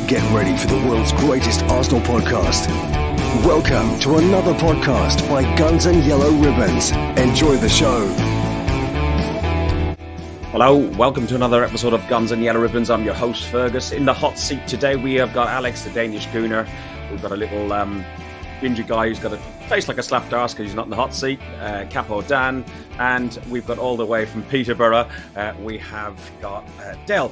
Get ready for the world's greatest Arsenal podcast. Welcome to another podcast by Guns and Yellow Ribbons. Enjoy the show. Hello, welcome to another episode of Guns and Yellow Ribbons. I'm your host, Fergus. In the hot seat today, we have got Alex, the Danish gooner. We've got a little ginger guy who's got a face like a slapped arse because he's not in the hot seat, Capo Dan. And we've got all the way from Peterborough, we have got Dale.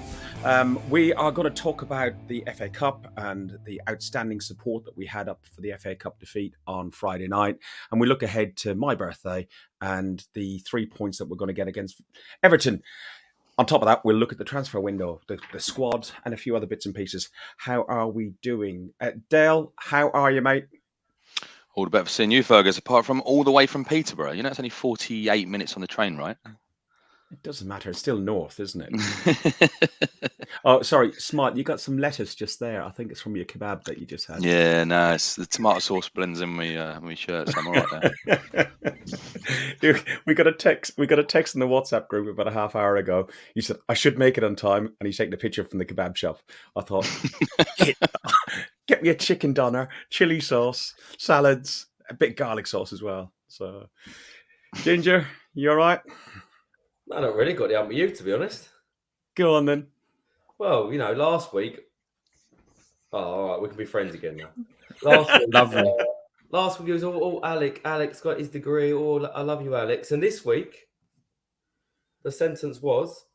We are going to talk about the FA Cup and the outstanding support that we had up for the FA Cup defeat on Friday night. And we look ahead to my birthday and the 3 points that we're going to get against Everton. On top of that, we'll look at the transfer window, the squad, and a few other bits and pieces. How are we doing? Dale, how are you, mate? All the better for seeing you, Fergus, apart from all the way from Peterborough. You know, it's only 48 minutes on the train, right? It doesn't matter. It's still north, isn't it? Oh, sorry, Smart. You got some lettuce just there. I think it's from your kebab that you just had. Yeah, no, it's the tomato sauce blends in my shirt, so I'm all right there. Dude, we got a text in the WhatsApp group about a half hour ago. You said, I should make it on time, and he's taking a picture from the kebab shop. I thought, get me a chicken doner, chili sauce, salads, a bit of garlic sauce as well. So, Ginger, you all right? I don't really got the hump with you, to be honest. Go on then. Well, you know, last week. Oh, all right, we can be friends again now. Last week, Lovely. Last week it was all Alex. Alex got his degree. Oh, I love you, Alex. And this week, the sentence was,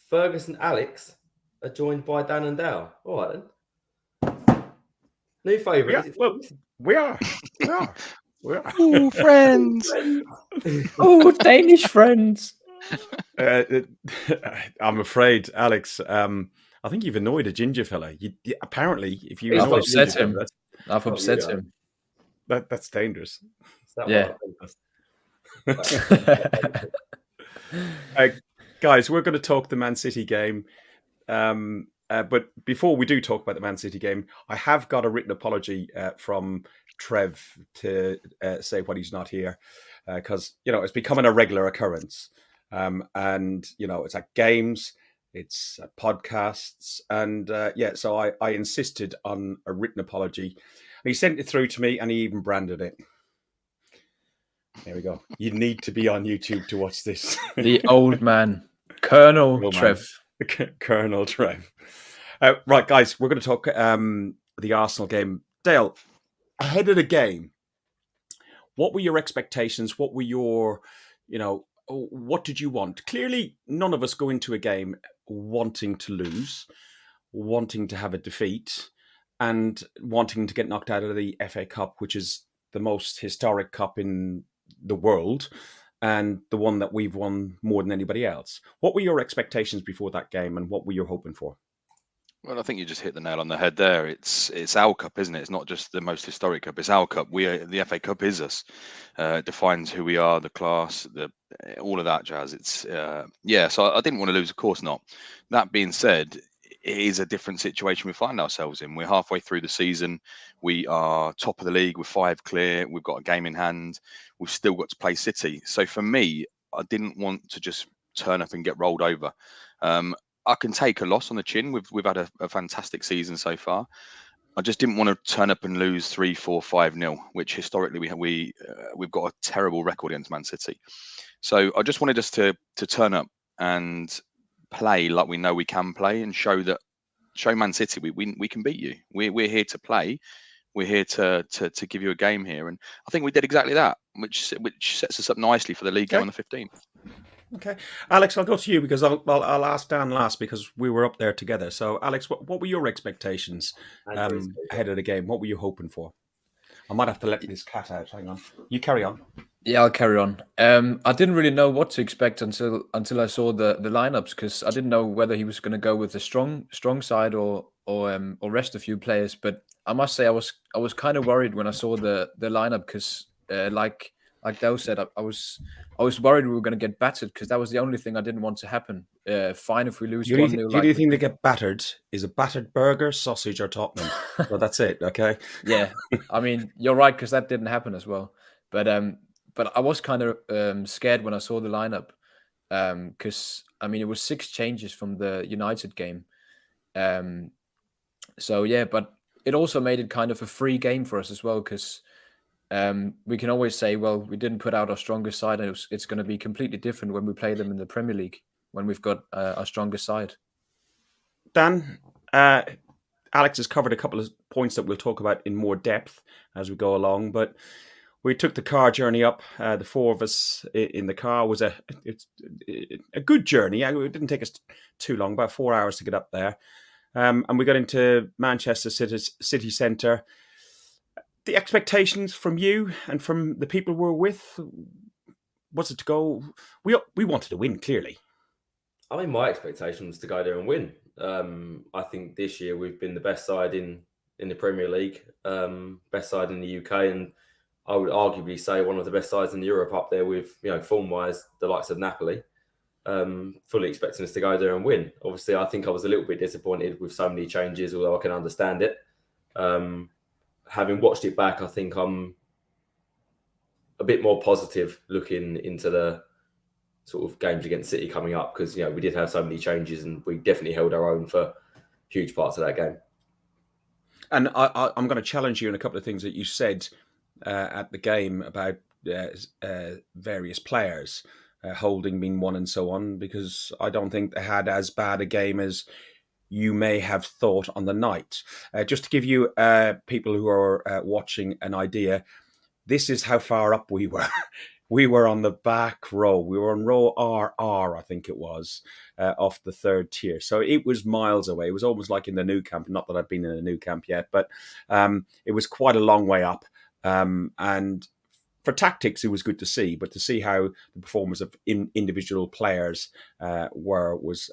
Fergus and Alex are joined by Dan and Dale. All right then. New favourite. Yeah, well, we are. Ooh, friends. Oh, Danish friends. I'm afraid, Alex. I think you've annoyed a ginger fella. Apparently, if you I've annoy a upset ginger him. fella, I've upset him. that's dangerous. Is that Yeah. Guys, we're going to talk the Man City game. But before we do talk about the Man City game, I have got a written apology from Trev to say why he's not here, because it's becoming a regular occurrence. And it's at games, it's at podcasts, and so I insisted on a written apology, and he sent it through to me, and he even branded it. There we go. You need to be on YouTube to watch this. The old man, Colonel Trev. Colonel Trev. Right, guys, we're going to talk the Arsenal game. Dale, ahead of the game, what were your expectations? What were your, what did you want? Clearly, none of us go into a game wanting to lose, wanting to have a defeat, and wanting to get knocked out of the FA Cup, which is the most historic cup in the world and the one that we've won more than anybody else. What were your expectations before that game, and what were you hoping for? Well, I think you just hit the nail on the head there. It's our cup, isn't it? It's not just the most historic cup. It's our cup. The FA Cup is us. It defines who we are, the class, all of that jazz. So I didn't want to lose, of course not. That being said, it is a different situation we find ourselves in. We're halfway through the season. We are top of the league. We're 5 clear. We've got a game in hand. We've still got to play City. So for me, I didn't want to just turn up and get rolled over. I can take a loss on the chin. We've had a fantastic season so far. I just didn't want to turn up and lose 3-4, 5-0, which historically we've got a terrible record against Man City. So I just wanted us to turn up and play like we know we can play, and show Man City we can beat you. We're here to play. We're here to give you a game here, and I think we did exactly that, which sets us up nicely for the league game on the 15th. Okay, Alex, I'll go to you because I'll ask Dan last because we were up there together. So, Alex, what were your expectations ahead of the game? What were you hoping for? I might have to let this cat out. Hang on, you carry on. Yeah, I'll carry on. I didn't really know what to expect until I saw the lineups, because I didn't know whether he was going to go with a strong side or rest a few players. But I must say I was kind of worried when I saw the lineup, because like Dale said, I was worried we were going to get battered, because that was the only thing I didn't want to happen. Fine if we lose 1-0. The only thing that get battered is a battered burger, sausage, or Tottenham. Well, that's it. Okay. Yeah, I mean, you're right, because that didn't happen as well. But I was kind of scared when I saw the lineup, because I mean it was 6 changes from the United game, So yeah, but it also made it kind of a free game for us as well, because we can always say, well, we didn't put out our strongest side, and it's going to be completely different when we play them in the Premier League, when we've got our strongest side. Dan, Alex has covered a couple of points that we'll talk about in more depth as we go along, but we took the car journey up. The four of us in the car was a good journey. It didn't take us too long, about 4 hours to get up there. And we got into Manchester city centre. The expectations from you and from the people we were with, was it to go? We wanted to win, clearly. I mean, my expectation was to go there and win. I think this year we've been the best side in the Premier League, best side in the UK, and I would arguably say one of the best sides in Europe, up there with, form-wise, the likes of Napoli. Fully expecting us to go there and win. Obviously, I think I was a little bit disappointed with so many changes, although I can understand it. Having watched it back, I think I'm a bit more positive looking into the sort of games against City coming up, because we did have so many changes and we definitely held our own for huge parts of that game. And I'm going to challenge you on a couple of things that you said at the game about various players, Holding being one and so on, because I don't think they had as bad a game as you may have thought on the night. Just to give you people who are watching an idea, this is how far up we were. We were on the back row. We were on row RR, I think it was, off the third tier. So it was miles away. It was almost like in the Nou Camp. Not that I've been in the Nou Camp yet, but it was quite a long way up. And for tactics, it was good to see, but to see how the performance of individual players was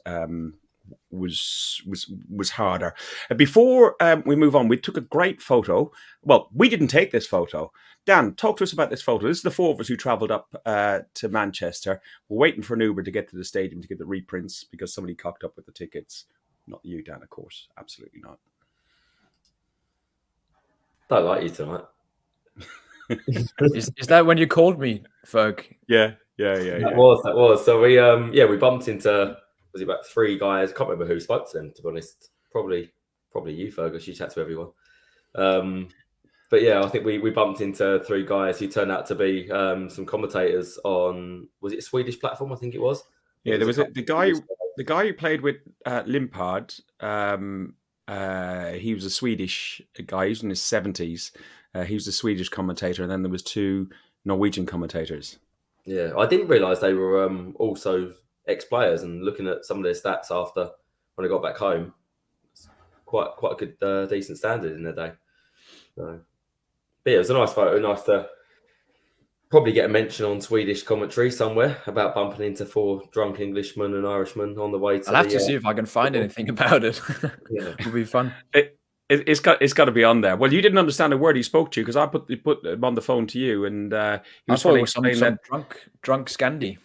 harder. Before we move on, we took a great photo. Well, we didn't take this photo. Dan, talk to us about this photo. This is the four of us who travelled up to Manchester. We're waiting for an Uber to get to the stadium to get the reprints because somebody cocked up with the tickets. Not you, Dan, of course. Absolutely not. Don't like you tonight. Is that when you called me, Ferg? Yeah. That was. So we bumped into, was it about three guys? I can't remember who spoke to them, to be honest. Probably you, Fergus. You chat to everyone. But yeah, I think we bumped into three guys who turned out to be some commentators on, was it a Swedish platform? I think it was. Yeah, there was the guy who played with Limpard. He was a Swedish guy. He was in his 70s. He was a Swedish commentator, and then there was two Norwegian commentators. Yeah, I didn't realise they were also ex-players, and looking at some of their stats after when I got back home, it's quite a good, decent standard in their day. So, but yeah, it was a nice photo. Nice to probably get a mention on Swedish commentary somewhere about bumping into four drunk Englishmen and Irishmen on the way to. I'll have to see if I can find anything about it. Yeah. It'll be fun. It's got to be on there. Well, you didn't understand a word he spoke to you because I put him on the phone to you, and he was it was some drunk Scandi.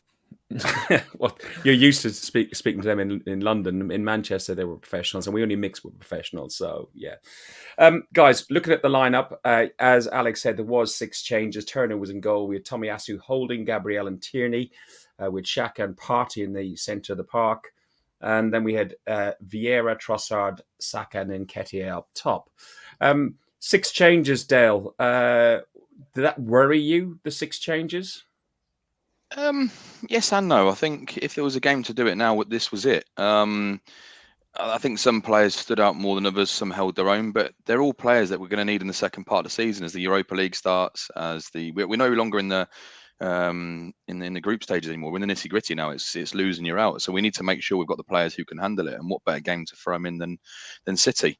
Well, you're used to speaking to them in London. In Manchester, they were professionals, and we only mix with professionals. So yeah, guys, looking at the lineup, as Alex said, there was 6 changes. Turner was in goal. We had Tomiyasu, Holding, Gabriel, and Tierney, with Xhaka and Partey in the centre of the park. And then we had Vieira, Trossard, Saka, and Nketiah up top. 6 changes, Dale. Did that worry you, the 6 changes? Yes and no. I think if there was a game to do it now, this was it. I think some players stood out more than others. Some held their own, but they're all players that we're going to need in the second part of the season as the Europa League starts. We're no longer in the group stages anymore. We're in the nitty gritty now. It's losing, you're out. So we need to make sure we've got the players who can handle it. And what better game to throw them in than City?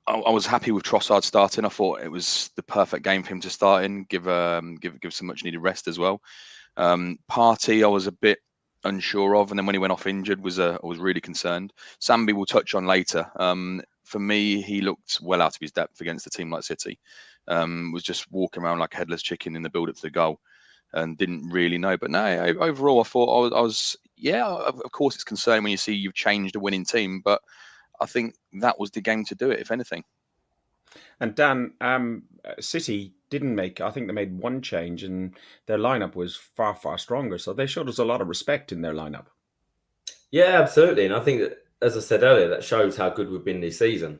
I was happy with Trossard starting. I thought it was the perfect game for him to start in. Give some much needed rest as well. Partey, I was a bit unsure of, and then when he went off injured, I was really concerned. Sambi we'll touch on later. For me, he looked well out of his depth against a team like City. Was just walking around like a headless chicken in the build-up to the goal, and didn't really know. But no, overall, I thought I was. Yeah, of course, it's concerning when you see you've changed a winning team, but I think that was the game to do it, if anything. And Dan, City didn't make. I think they made 1 change, and their lineup was far, far stronger. So they showed us a lot of respect in their lineup. Yeah, absolutely. And I think that as I said earlier, that shows how good we've been this season.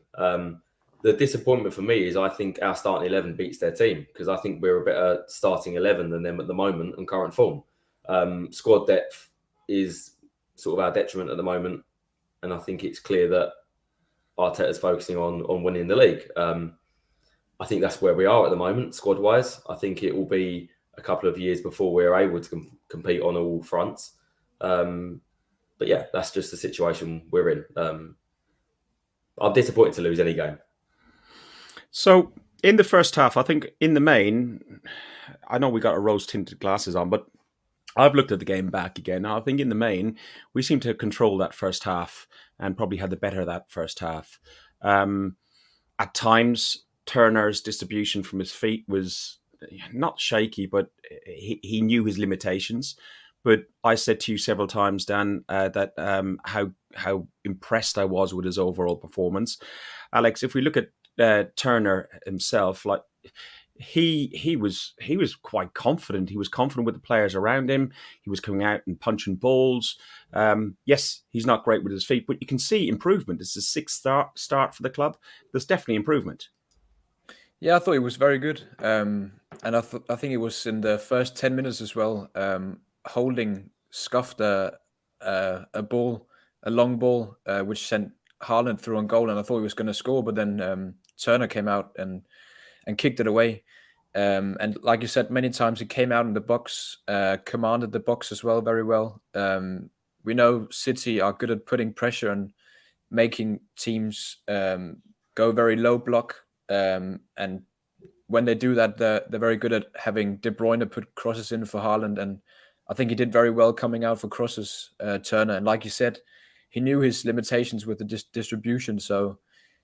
The disappointment for me is I think our starting 11 beats their team because I think we're a better starting 11 than them at the moment in current form. Squad depth is sort of our detriment at the moment, and I think it's clear that Arteta's focusing on winning the league. I think that's where we are at the moment, squad-wise. I think it will be a couple of years before we're able to compete on all fronts. But yeah, that's just the situation we're in. I'm disappointed to lose any game. So in the first half, I think in the main, I know we got our rose-tinted glasses on, but I've looked at the game back again. Now, I think in the main, we seem to control that first half and probably had the better of that first half. At times, Turner's distribution from his feet was not shaky, but he knew his limitations. But I said to you several times, Dan, that how impressed I was with his overall performance. Alex, if we look at Turner himself, like he was quite confident. He was confident with the players around him. He was coming out and punching balls. Yes, he's not great with his feet, but you can see improvement. It's the sixth start for the club. There's definitely improvement. Yeah, I thought he was very good, and I think it was in the first 10 minutes as well. Holding scuffed a ball, a long ball, which sent Haaland through on goal, and I thought he was going to score, but then Turner came out and kicked it away. And like you said, many times he came out in the box, commanded the box as well very well. We know City are good at putting pressure and making teams go very low block. And when they do that, they're very good at having De Bruyne put crosses in for Haaland. And I think he did very well coming out for crosses, Turner. And like you said, he knew his limitations with the distribution. So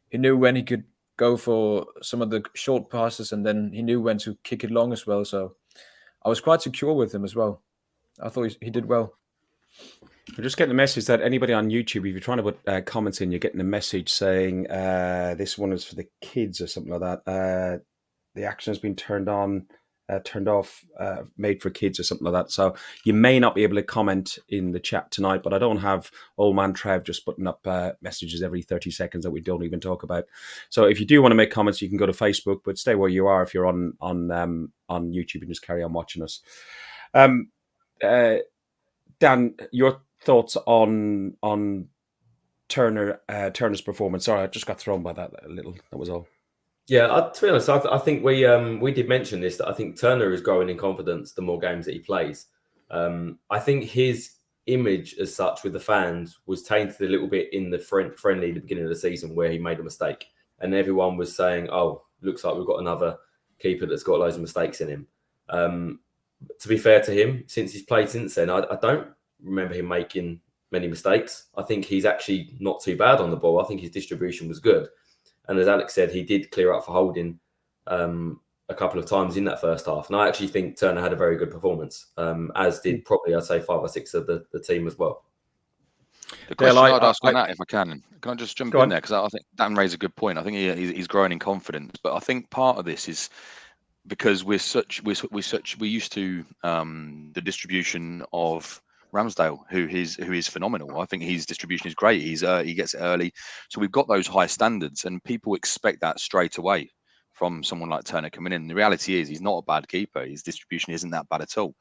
he knew when he could go for some of the short passes, and then he knew when to kick it long as well. So I was quite secure with him as well. I thought he did well. We're just getting a message that anybody on YouTube, if you're trying to put comments in, you're getting a message saying this one is for the kids or something like that. The action has been turned off, made for kids or something like that. So you may not be able to comment in the chat tonight, but I don't have old man Trev just putting up messages every 30 seconds that we don't even talk about. So if you do want to make comments, you can go to Facebook, but stay where you are if you're on YouTube and just carry on watching us. Dan, your thoughts on Turner's performance? Sorry, I just got thrown by that a little. That was all. Yeah, to be honest, I think we did mention this, that I think Turner is growing in confidence the more games that he plays. I think his image as such with the fans was tainted a little bit in the friendly at the beginning of the season where he made a mistake. And everyone was saying, oh, looks like we've got another keeper that's got loads of mistakes in him. To be fair to him, since he's played since then, I don't remember him making many mistakes. I think he's actually not too bad on the ball. I think his distribution was good. And as Alex said, he did clear up for holding a couple of times in that first half. And I actually think Turner had a very good performance, as did probably, I'd say, 5 or 6 of the team as well. The question I'd ask on that, if I can I just jump in there? Because I think Dan raised a good point. I think he's growing in confidence. But I think part of this is because we're used to the distribution of Ramsdale, who is phenomenal. I think his distribution is great. He gets it early, so we've got those high standards, and people expect that straight away from someone like Turner coming in. The reality is he's not a bad keeper. His distribution isn't that bad at all.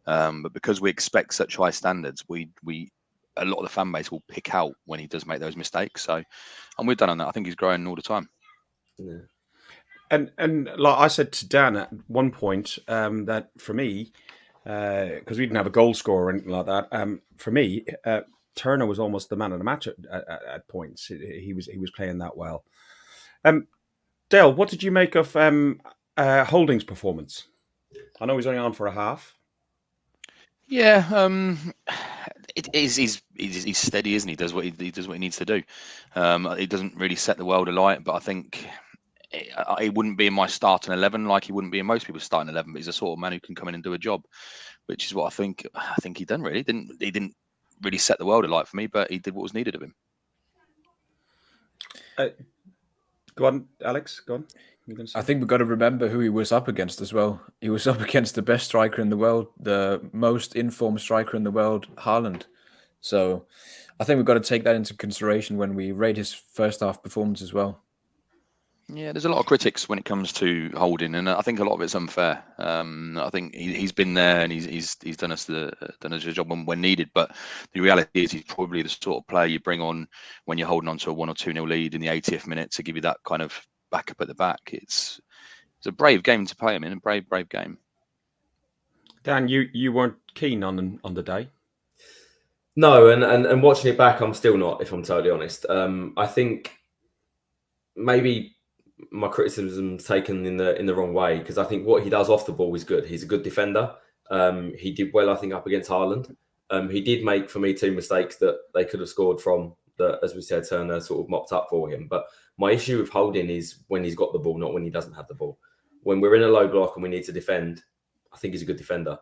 But because we expect such high standards, we a lot of the fan base will pick out when he does make those mistakes. So, and we're done on that. I think he's growing all the time. Yeah. And like I said to Dan at one point, that for me, because we didn't have a goal scorer or anything like that, for me, Turner was almost the man of the match at points. He was playing that well. Dale, what did you make of Holding's performance? I know he's only on for a half. Yeah, it is. He's steady, isn't he? He does what he does what he needs to do. He doesn't really set the world alight, but I think he wouldn't be in my starting 11 like he wouldn't be in most people's starting 11. But he's a sort of man who can come in and do a job, which is what I think he done. Really, he didn't really set the world alight for me, but he did what was needed of him. Go on, Alex. Go on. I think we've got to remember who he was up against as well. He was up against the best striker in the world, the most informed striker in the world, Haaland. So I think we've got to take that into consideration when we rate his first half performance as well. Yeah, there's a lot of critics when it comes to Holding, and I think a lot of it's unfair. I think he's been there and he's done us the job when needed. But the reality is he's probably the sort of player you bring on when you're holding on to a 1 or 2-0 lead in the 80th minute to give you that kind of backup at the back. It's a brave game to play him in, a brave game. Dan, you weren't keen on the day. No, and watching it back, I'm still not, if I'm totally honest. I think maybe my criticism's taken in the wrong way, because I think what he does off the ball is good. He's a good defender. He did well, I think, up against Haaland. He did make, for me, 2 mistakes that they could have scored from, that, as we said, Turner sort of mopped up for him. But my issue with Holding is when he's got the ball, not when he doesn't have the ball. When we're in a low block and we need to defend, I think he's a good defender.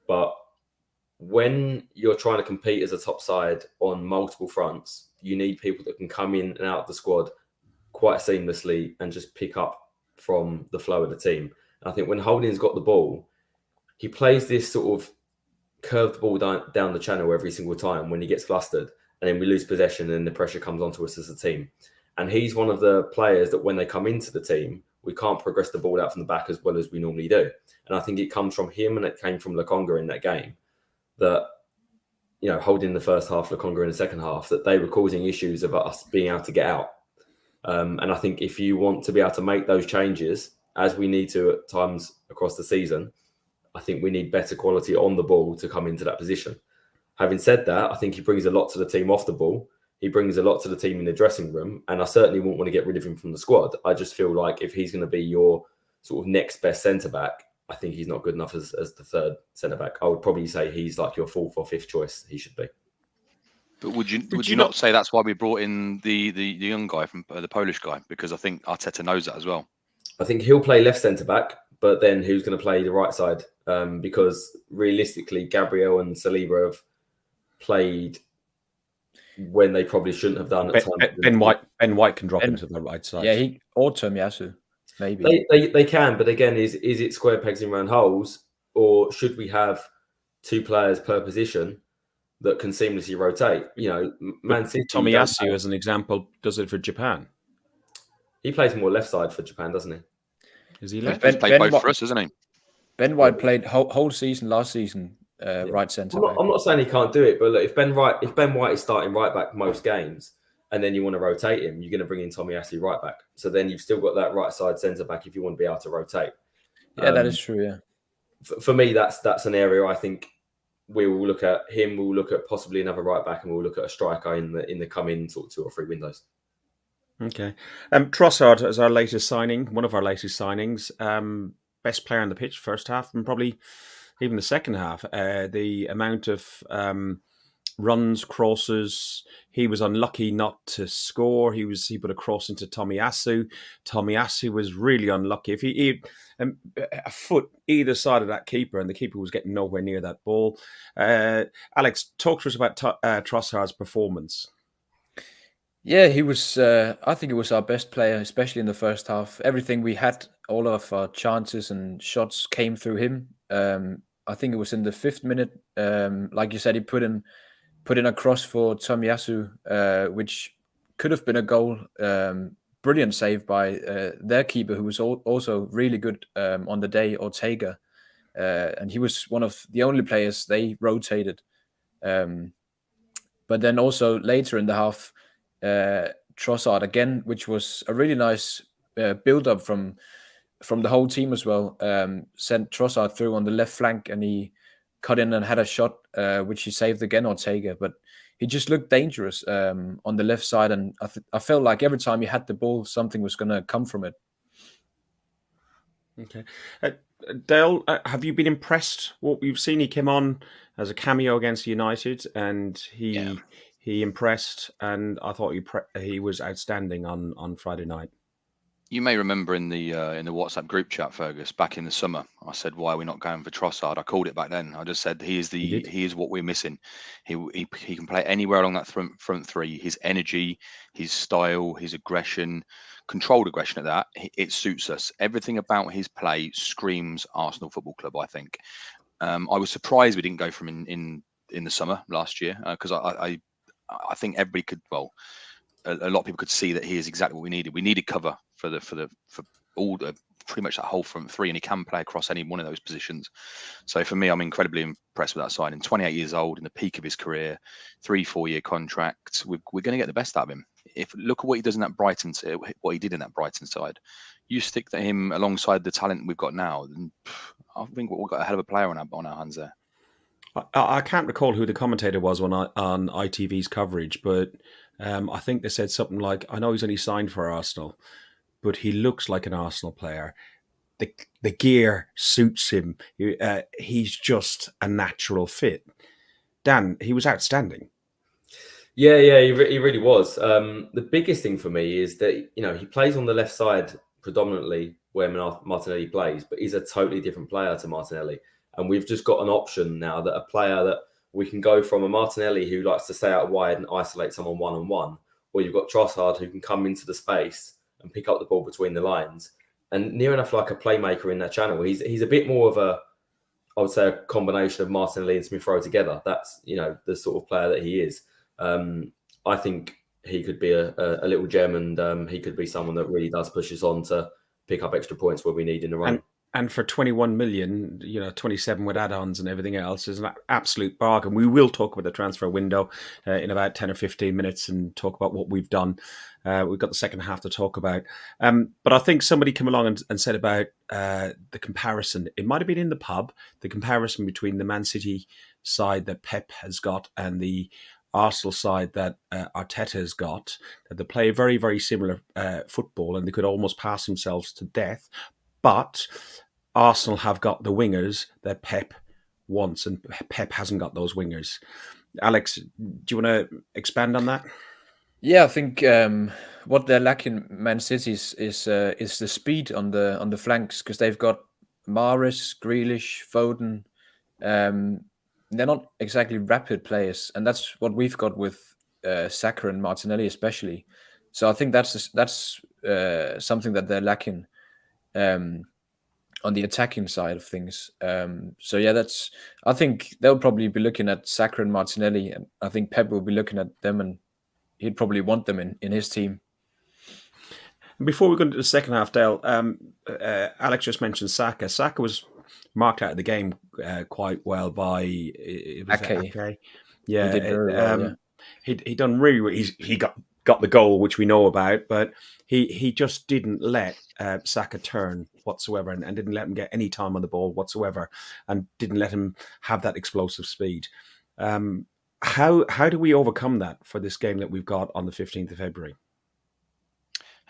But when you're trying to compete as a top side on multiple fronts, you need people that can come in and out of the squad quite seamlessly and just pick up from the flow of the team. And I think when Holding's got the ball, he plays this sort of curved ball down the channel every single time when he gets flustered, and then we lose possession and the pressure comes onto us as a team. And he's one of the players that when they come into the team, we can't progress the ball out from the back as well as we normally do. And I think it comes from him, and it came from Lokonga in that game, that, you know, Holding the first half, Lokonga in the second half, that they were causing issues of us being able to get out. And I think if you want to be able to make those changes, as we need to at times across the season, I think we need better quality on the ball to come into that position. Having said that, I think he brings a lot to the team off the ball. He brings a lot to the team in the dressing room, and I certainly wouldn't want to get rid of him from the squad. I just feel like if he's going to be your sort of next best centre-back, I think he's not good enough as the third centre-back. I would probably say he's like your fourth or fifth choice. He should be. But would you not say that's why we brought in the young guy from the Polish guy? Because I think Arteta knows that as well. I think he'll play left centre-back, but then who's going to play the right side? Because realistically, Gabriel and Saliba have played when they probably shouldn't have done at times. Ben White can drop into the right side. Yeah, or Tomiyasu, maybe. They can, but again, is it square pegs in round holes, or should we have 2 players per position that can seamlessly rotate? You know, Man City. Tomiyasu, as an example, does it for Japan. He plays more left side for Japan, doesn't he? Is he left? He's played both for us, isn't he? Ben White played whole season last season, right centre back. I'm not saying he can't do it, but look, if Ben White is starting right back most games, and then you want to rotate him, you're going to bring in Tomiyasu right back. So then you've still got that right side centre back if you want to be able to rotate. Yeah, that is true. Yeah. For me, that's an area I think we will look at him. We'll look at possibly another right back, and we'll look at a striker in the coming sort of 2 or 3 windows. Okay. Trossard is our latest signing, one of our latest signings. Best player on the pitch first half, and probably even the second half. The amount of runs, crosses, he was unlucky not to score. He put a cross into Tomiyasu. Tomiyasu was really unlucky. If he a foot either side of that keeper, and the keeper was getting nowhere near that ball. Alex, talk to us about Trossard's performance. Yeah, he was. I think he was our best player, especially in the first half. Everything we had, all of our chances and shots came through him. I think it was in the 5th minute. Like you said, he put in a cross for Tomiyasu, which could have been a goal. Brilliant save by their keeper, who was also really good on the day, Ortega, and he was one of the only players they rotated. But then also later in the half, Trossard again, which was a really nice build-up from the whole team as well, sent Trossard through on the left flank, and he cut in and had a shot, which he saved again, Ortega. But he just looked dangerous on the left side, and I felt like every time he had the ball, something was going to come from it. Okay. Dale, have you been impressed what we've seen? He came on as a cameo against United, and he impressed, and I thought he was outstanding on Friday night. You may remember in the WhatsApp group chat, Fergus, back in the summer, I said, "Why are we not going for Trossard?" I called it back then. I just said he is what we're missing. He can play anywhere along that front three. His energy, his style, his aggression, controlled aggression at that, it suits us. Everything about his play screams Arsenal Football Club, I think. I was surprised we didn't go for him in the summer last year, because I think everybody could, well, a lot of people could see that he is exactly what we needed. We needed cover for all the pretty much that whole front three, and he can play across any one of those positions. So for me, I'm incredibly impressed with that signing. 28 years old, in the peak of his career, 3-4 year contract. We're going to get the best out of him. If look at what he does in that Brighton, what he did in that Brighton side. You stick him alongside the talent we've got now, then I think we've got a hell of a player on our hands there. I can't recall who the commentator was on ITV's coverage, but I think they said something like, I know he's only signed for Arsenal, but he looks like an Arsenal player. The gear suits him. He's just a natural fit. Dan, he was outstanding. Yeah, he really was. The biggest thing for me is that, he plays on the left side predominantly where Martinelli plays, but he's a totally different player to Martinelli. And we've just got an option now that a player that we can go from a Martinelli who likes to stay out wide and isolate someone one-on-one, or you've got Trossard who can come into the space and pick up the ball between the lines, and near enough like a playmaker in that channel. He's a bit more of I would say, a combination of Martinelli and Smith Rowe together. That's, the sort of player that he is. I think he could be a little gem, and he could be someone that really does push us on to pick up extra points where we need in the run. And for 21 million, 27 with add-ons and everything else is an absolute bargain. We will talk about the transfer window in about 10 or 15 minutes and talk about what we've done. We've got the second half to talk about. But I think somebody came along and said about the comparison. It might have been in the pub, the comparison between the Man City side that Pep has got and the Arsenal side that Arteta has got. That they play very, very similar football, and they could almost pass themselves to death. But Arsenal have got the wingers that Pep wants, and Pep hasn't got those wingers. Alex, do you want to expand on that? Yeah, I think what they're lacking, Man City, is the speed on the flanks, because they've got Mahrez, Grealish, Foden. They're not exactly rapid players, and that's what we've got with Saka and Martinelli especially. So I think that's something that they're lacking on the attacking side of things. So yeah, I think they'll probably be looking at Saka and Martinelli, and I think Pep will be looking at them, and he'd probably want them in his team. Before we go into the second half, Dale, Alex just mentioned Saka. Saka was marked out of the game quite well by Ake. Yeah, he did very well, yeah. He done really well. He got the goal, which we know about, but he just didn't let Saka turn whatsoever, and didn't let him get any time on the ball whatsoever, and didn't let him have that explosive speed. How do we overcome that for this game that we've got on the 15th of February?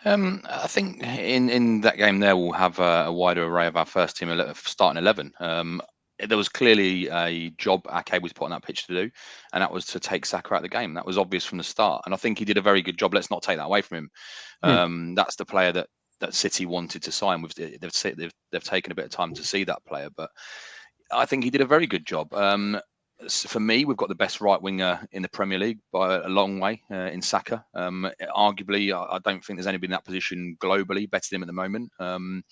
I think in that game there we'll have a wider array of our first team starting 11. There was clearly a job Ake was put on that pitch to do, and that was to take Saka out of the game. That was obvious from the start, and I think he did a very good job. Let's not take that away from him. That's the player that City wanted to sign. They've taken a bit of time to see that player, but I think he did a very good job. For me, we've got the best right winger in the Premier League by a long way in Saka. Arguably, I don't think there's anybody in that position globally better than him at the moment.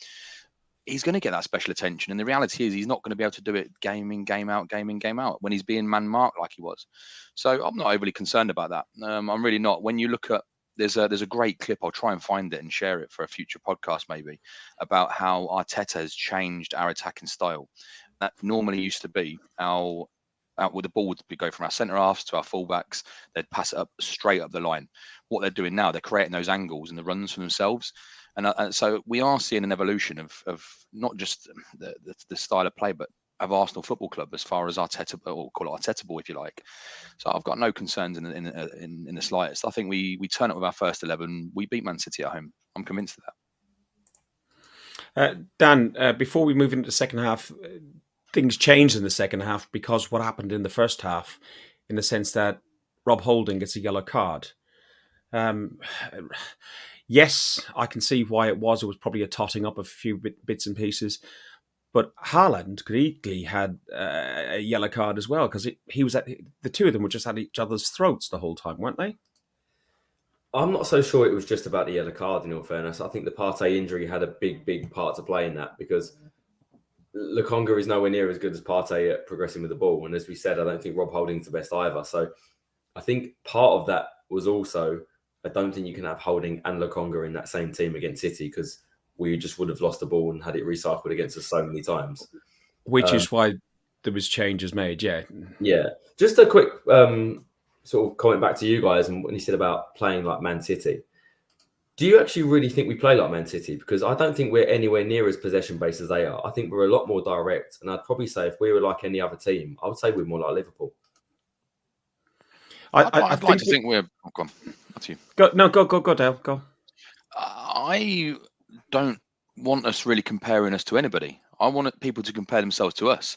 He's going to get that special attention, and the reality is he's not going to be able to do it game in, game out when he's being man-marked like he was. So I'm not overly concerned about that. I'm really not. When you look at there's a great clip, I'll try and find it and share it for a future podcast maybe, about how Arteta has changed our attacking style. That normally used to be out with the ball would go from our centre halves to our fullbacks. They'd pass it up straight up the line. What they're doing now, they're creating those angles and the runs for themselves. And so we are seeing an evolution of not just the style of play, but of Arsenal Football Club as far as Arteta, or call it Arteta ball if you like. So I've got no concerns in the slightest. I think we turn up with our first 11. We beat Man City at home. I'm convinced of that. Dan, before we move into the second half, things changed in the second half because what happened in the first half, in the sense that Rob Holding gets a yellow card. Yes, I can see why it was. It was probably a totting up of a few bits and pieces. But Haaland could equally had a yellow card as well, because he was the two of them were just at each other's throats the whole time, weren't they? I'm not so sure it was just about the yellow card, in all fairness. I think the Partey injury had a big part to play in that, because Lukonga is nowhere near as good as Partey at progressing with the ball. And as we said, I don't think Rob Holding's the best either. So I think part of that was also, I don't think you can have Holding and Lukonga in that same team against City because we just would have lost the ball and had it recycled against us so many times. Which is why there was changes made, yeah. Yeah. Just a quick sort of comment back to you guys and when you said about playing like Man City. Do you actually really think we play like Man City? Because I don't think we're anywhere near as possession-based as they are. I think we're a lot more direct. And I'd probably say if we were like any other team, I would say we're more like Liverpool. I'd like to think we're... Oh, go on. That's you. Go, Dale. Go. I don't want us really comparing us to anybody. I want people to compare themselves to us.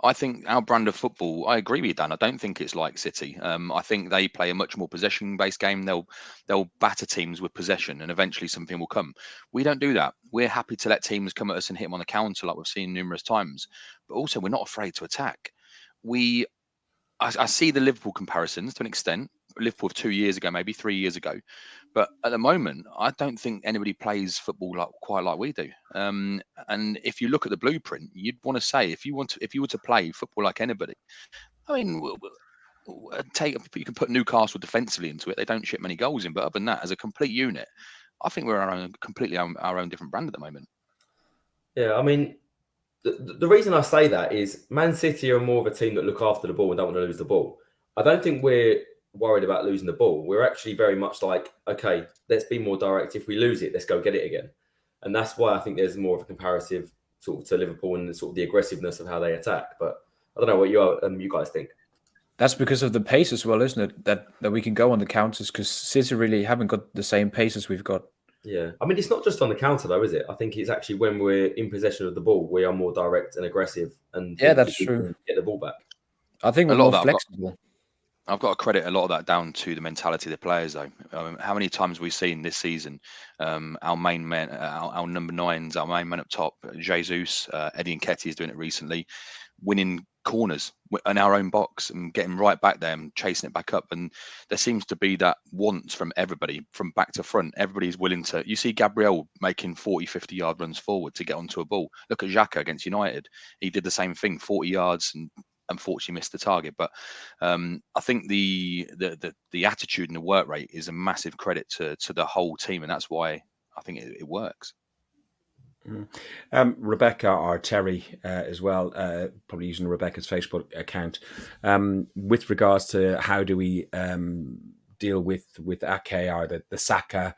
I think our brand of football, I agree with you, Dan. I don't think it's like City. I think they play a much more possession-based game. They'll batter teams with possession and eventually something will come. We don't do that. We're happy to let teams come at us and hit them on the counter like we've seen numerous times. But also, we're not afraid to attack. I see the Liverpool comparisons to an extent. Liverpool 2 years ago, maybe 3 years ago. But at the moment, I don't think anybody plays football quite like we do. And if you look at the blueprint, you'd want to say if you were to play football like anybody, I mean, you can put Newcastle defensively into it. They don't ship many goals in, but other than that, as a complete unit, I think we're completely our own different brand at the moment. Yeah, I mean, the reason I say that is Man City are more of a team that look after the ball and don't want to lose the ball. I don't think we're worried about losing the ball. We're actually very much like, okay, let's be more direct. If we lose it, let's go get it again. And that's why I think there's more of a comparative sort of to Liverpool and sort of the aggressiveness of how they attack. But I don't know what you guys think. That's because of the pace as well, isn't it? That we can go on the counters because City really haven't got the same pace as we've got. Yeah. I mean, it's not just on the counter though, is it? I think it's actually when we're in possession of the ball, we are more direct and aggressive. And yeah, that's true. Get the ball back. I think we're more flexible. I've got to credit a lot of that down to the mentality of the players, though. How many times we've seen this season, our main men, our number 9s, our main men up top, Jesus, Eddie Nketiah is doing it recently, winning corners in our own box and getting right back there and chasing it back up. And there seems to be that want from everybody, from back to front. Everybody's willing to. You see Gabriel making 40, 50-yard runs forward to get onto a ball. Look at Xhaka against United. He did the same thing, 40 yards and unfortunately missed the target. But I think the attitude and the work rate is a massive credit to the whole team, and that's why I think it works. Rebecca or Terry as well, probably using Rebecca's Facebook account, with regards to how do we deal with Ake or the Saka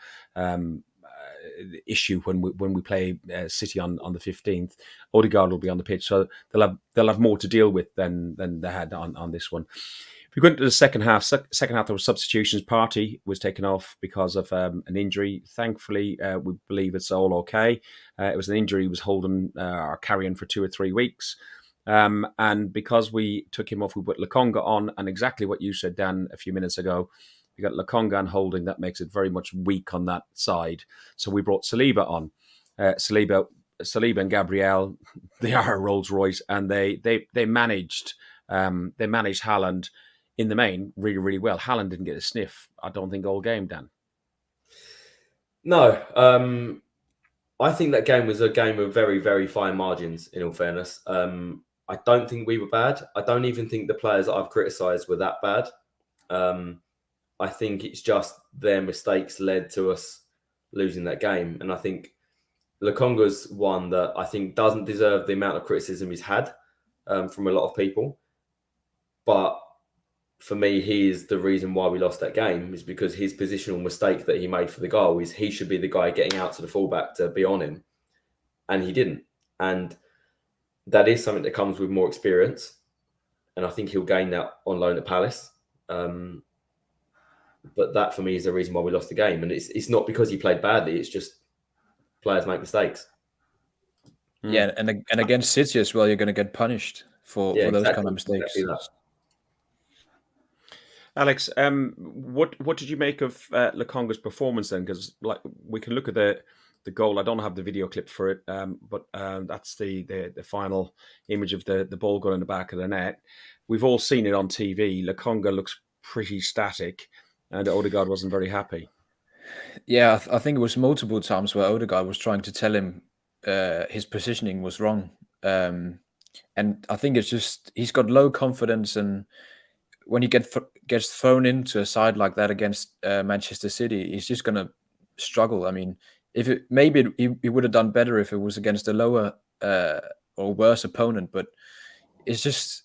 issue when we play City on the 15th. Odegaard will be on the pitch, so they'll have more to deal with than they had on this one. If we go into the second half, there was substitutions. Partey was taken off because of an injury. Thankfully, we believe it's all okay. It was an injury he was holding or carrying for 2 or 3 weeks. And because we took him off, we put Lukonga on, and exactly what you said, Dan, a few minutes ago. You got Lukonga and Holding. That makes it very much weak on that side. So we brought Saliba on. Saliba and Gabriel, they are a Rolls Royce, and they managed Haaland in the main really, really well. Haaland didn't get a sniff, I don't think, all game, Dan. No, I think that game was a game of very, very fine margins. In all fairness, I don't think we were bad. I don't even think the players that I've criticised were that bad. I think it's just their mistakes led to us losing that game. And I think Lukonga's one that I think doesn't deserve the amount of criticism he's had from a lot of people. But for me, he is the reason why we lost that game, is because his positional mistake that he made for the goal is he should be the guy getting out to the fullback to be on him. And he didn't. And that is something that comes with more experience. And I think he'll gain that on loan at Palace. But that, for me, is the reason why we lost the game. And it's not because he played badly. It's just players make mistakes. Yeah, and against City as well, you're going to get punished for those kind of mistakes. Exactly. Alex, what did you make of Lukonga's performance then? Because like we can look at the goal. I don't have the video clip for it, but that's the final image of the ball going in the back of the net. We've all seen it on TV. Lukonga looks pretty static, and Odegaard wasn't very happy. Yeah, I think it was multiple times where Odegaard was trying to tell him his positioning was wrong. And I think it's just he's got low confidence, and when he gets thrown into a side like that against Manchester City, he's just gonna struggle. I mean, he would have done better if it was against a lower or worse opponent, but it's just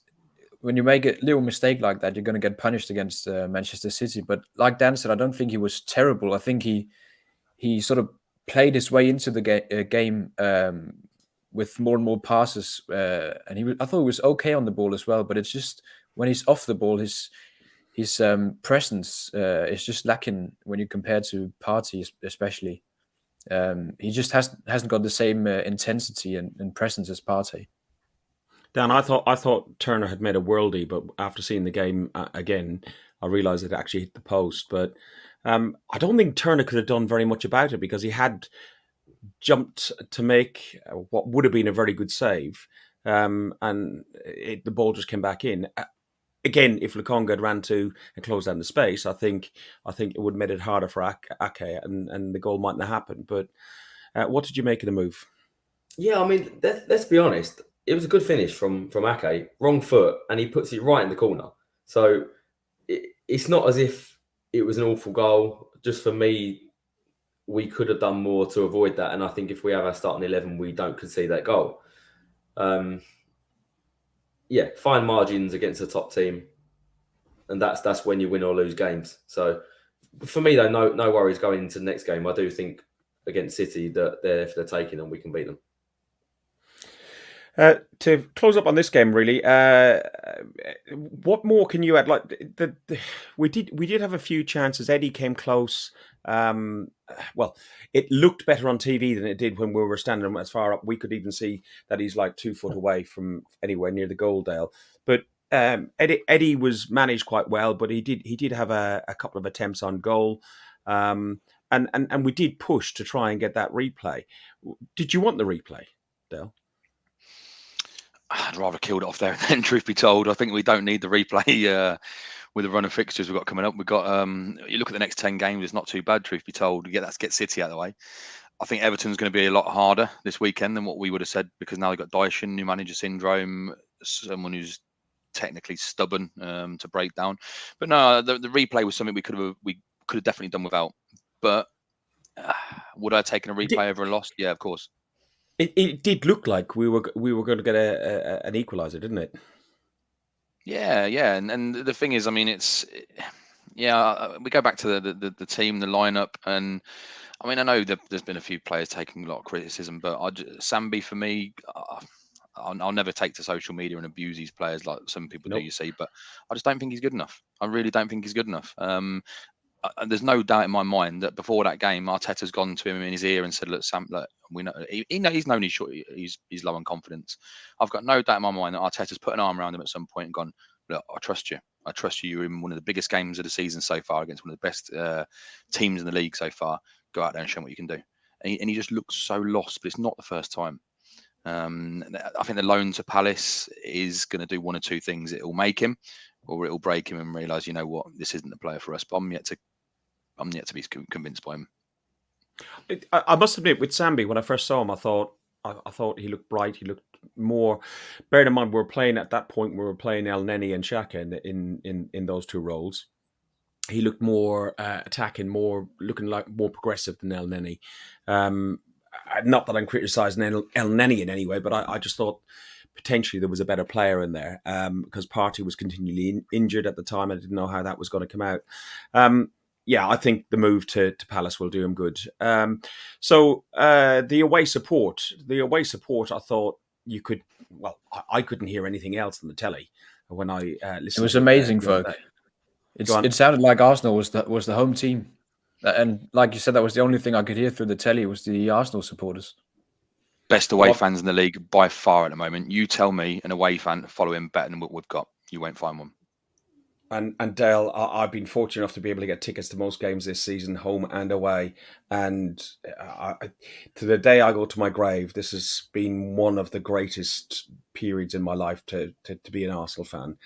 when you make a little mistake like that, you're going to get punished against Manchester City. But like Dan said, I don't think he was terrible. I think he sort of played his way into the game with more and more passes, and I thought he was okay on the ball as well. But it's just when he's off the ball, his presence is just lacking when you compare to Partey, especially. He just hasn't got the same intensity and presence as Partey. Dan, I thought Turner had made a worldie, but after seeing the game again, I realised it actually hit the post. But I don't think Turner could have done very much about it because he had jumped to make what would have been a very good save, and the ball just came back in. Again, if Lokonga had ran to and closed down the space, I think it would have made it harder for Ake, and the goal mightn't have happened. But what did you make of the move? Yeah, I mean, let's be honest. It was a good finish from Ake, wrong foot, and he puts it right in the corner. So it's not as if it was an awful goal. Just for me, we could have done more to avoid that. And I think if we have our starting 11, we don't concede that goal. Yeah, fine margins against a top team, and that's when you win or lose games. So for me, though, no worries going into the next game. I do think against City that if they're taking them, we can beat them. To close up on this game, really, what more can you add? Like we did have a few chances. Eddie came close. Well, it looked better on TV than it did when we were standing as far up. We could even see that he's like 2 foot away from anywhere near the goal, Dale. But Eddie was managed quite well, but he did have a couple of attempts on goal, and we did push to try and get that replay. Did you want the replay, Dale? I'd rather killed it off there then, truth be told. I think we don't need the replay with the run of fixtures we've got coming up. We've got, you look at the next 10 games, it's not too bad, truth be told. Get City out of the way. I think Everton's going to be a lot harder this weekend than what we would have said, because now they've got Dyson, new manager syndrome, someone who's technically stubborn to break down. But no, the replay was something we could have definitely done without. But would I have taken a replay over a loss? Yeah, of course. It did look like we were going to get an equaliser, didn't it? Yeah, and the thing is, I mean, we go back to the team, the lineup, and I mean, I know there's been a few players taking a lot of criticism, but Sambi for me, I'll never take to social media and abuse these players like some people do, you see, but I just don't think he's good enough. I really don't think he's good enough. There's no doubt in my mind that before that game, Arteta's gone to him in his ear and said, "Look, Sam, look, we know he's known he's low on confidence. I've got no doubt in my mind that Arteta's put an arm around him at some point and gone, look, I trust you. I trust you. You're in one of the biggest games of the season so far against one of the best teams in the league so far. Go out there and show what you can do." And he just looks so lost, but it's not the first time. I think the loan to Palace is going to do one or two things. It will make him, or it will break him and realise, you know what, this isn't the player for us. But I'm yet to be convinced by him. I must admit, with Sambi, when I first saw him, I thought he looked bright. He looked more. Bearing in mind, we were playing at that point. We were playing El Neni and Xhaka in those two roles. He looked more attacking, looking like more progressive than El Neni. Not that I'm criticising El Neni in any way, but I just thought potentially there was a better player in there because Partey was continually injured at the time. I didn't know how that was going to come out. Yeah, I think the move to Palace will do him good. So the away support, I thought you could. Well, I couldn't hear anything else on the telly when I listened. It was amazing, Ferg. It sounded like Arsenal was the home team, and like you said, that was the only thing I could hear through the telly was the Arsenal supporters. Best away fans in the league by far at the moment. You tell me an away fan following better than what we've got. You won't find one. And Dale, I've been fortunate enough to be able to get tickets to most games this season, home and away. And to the day I go to my grave, this has been one of the greatest periods in my life to be an Arsenal fan.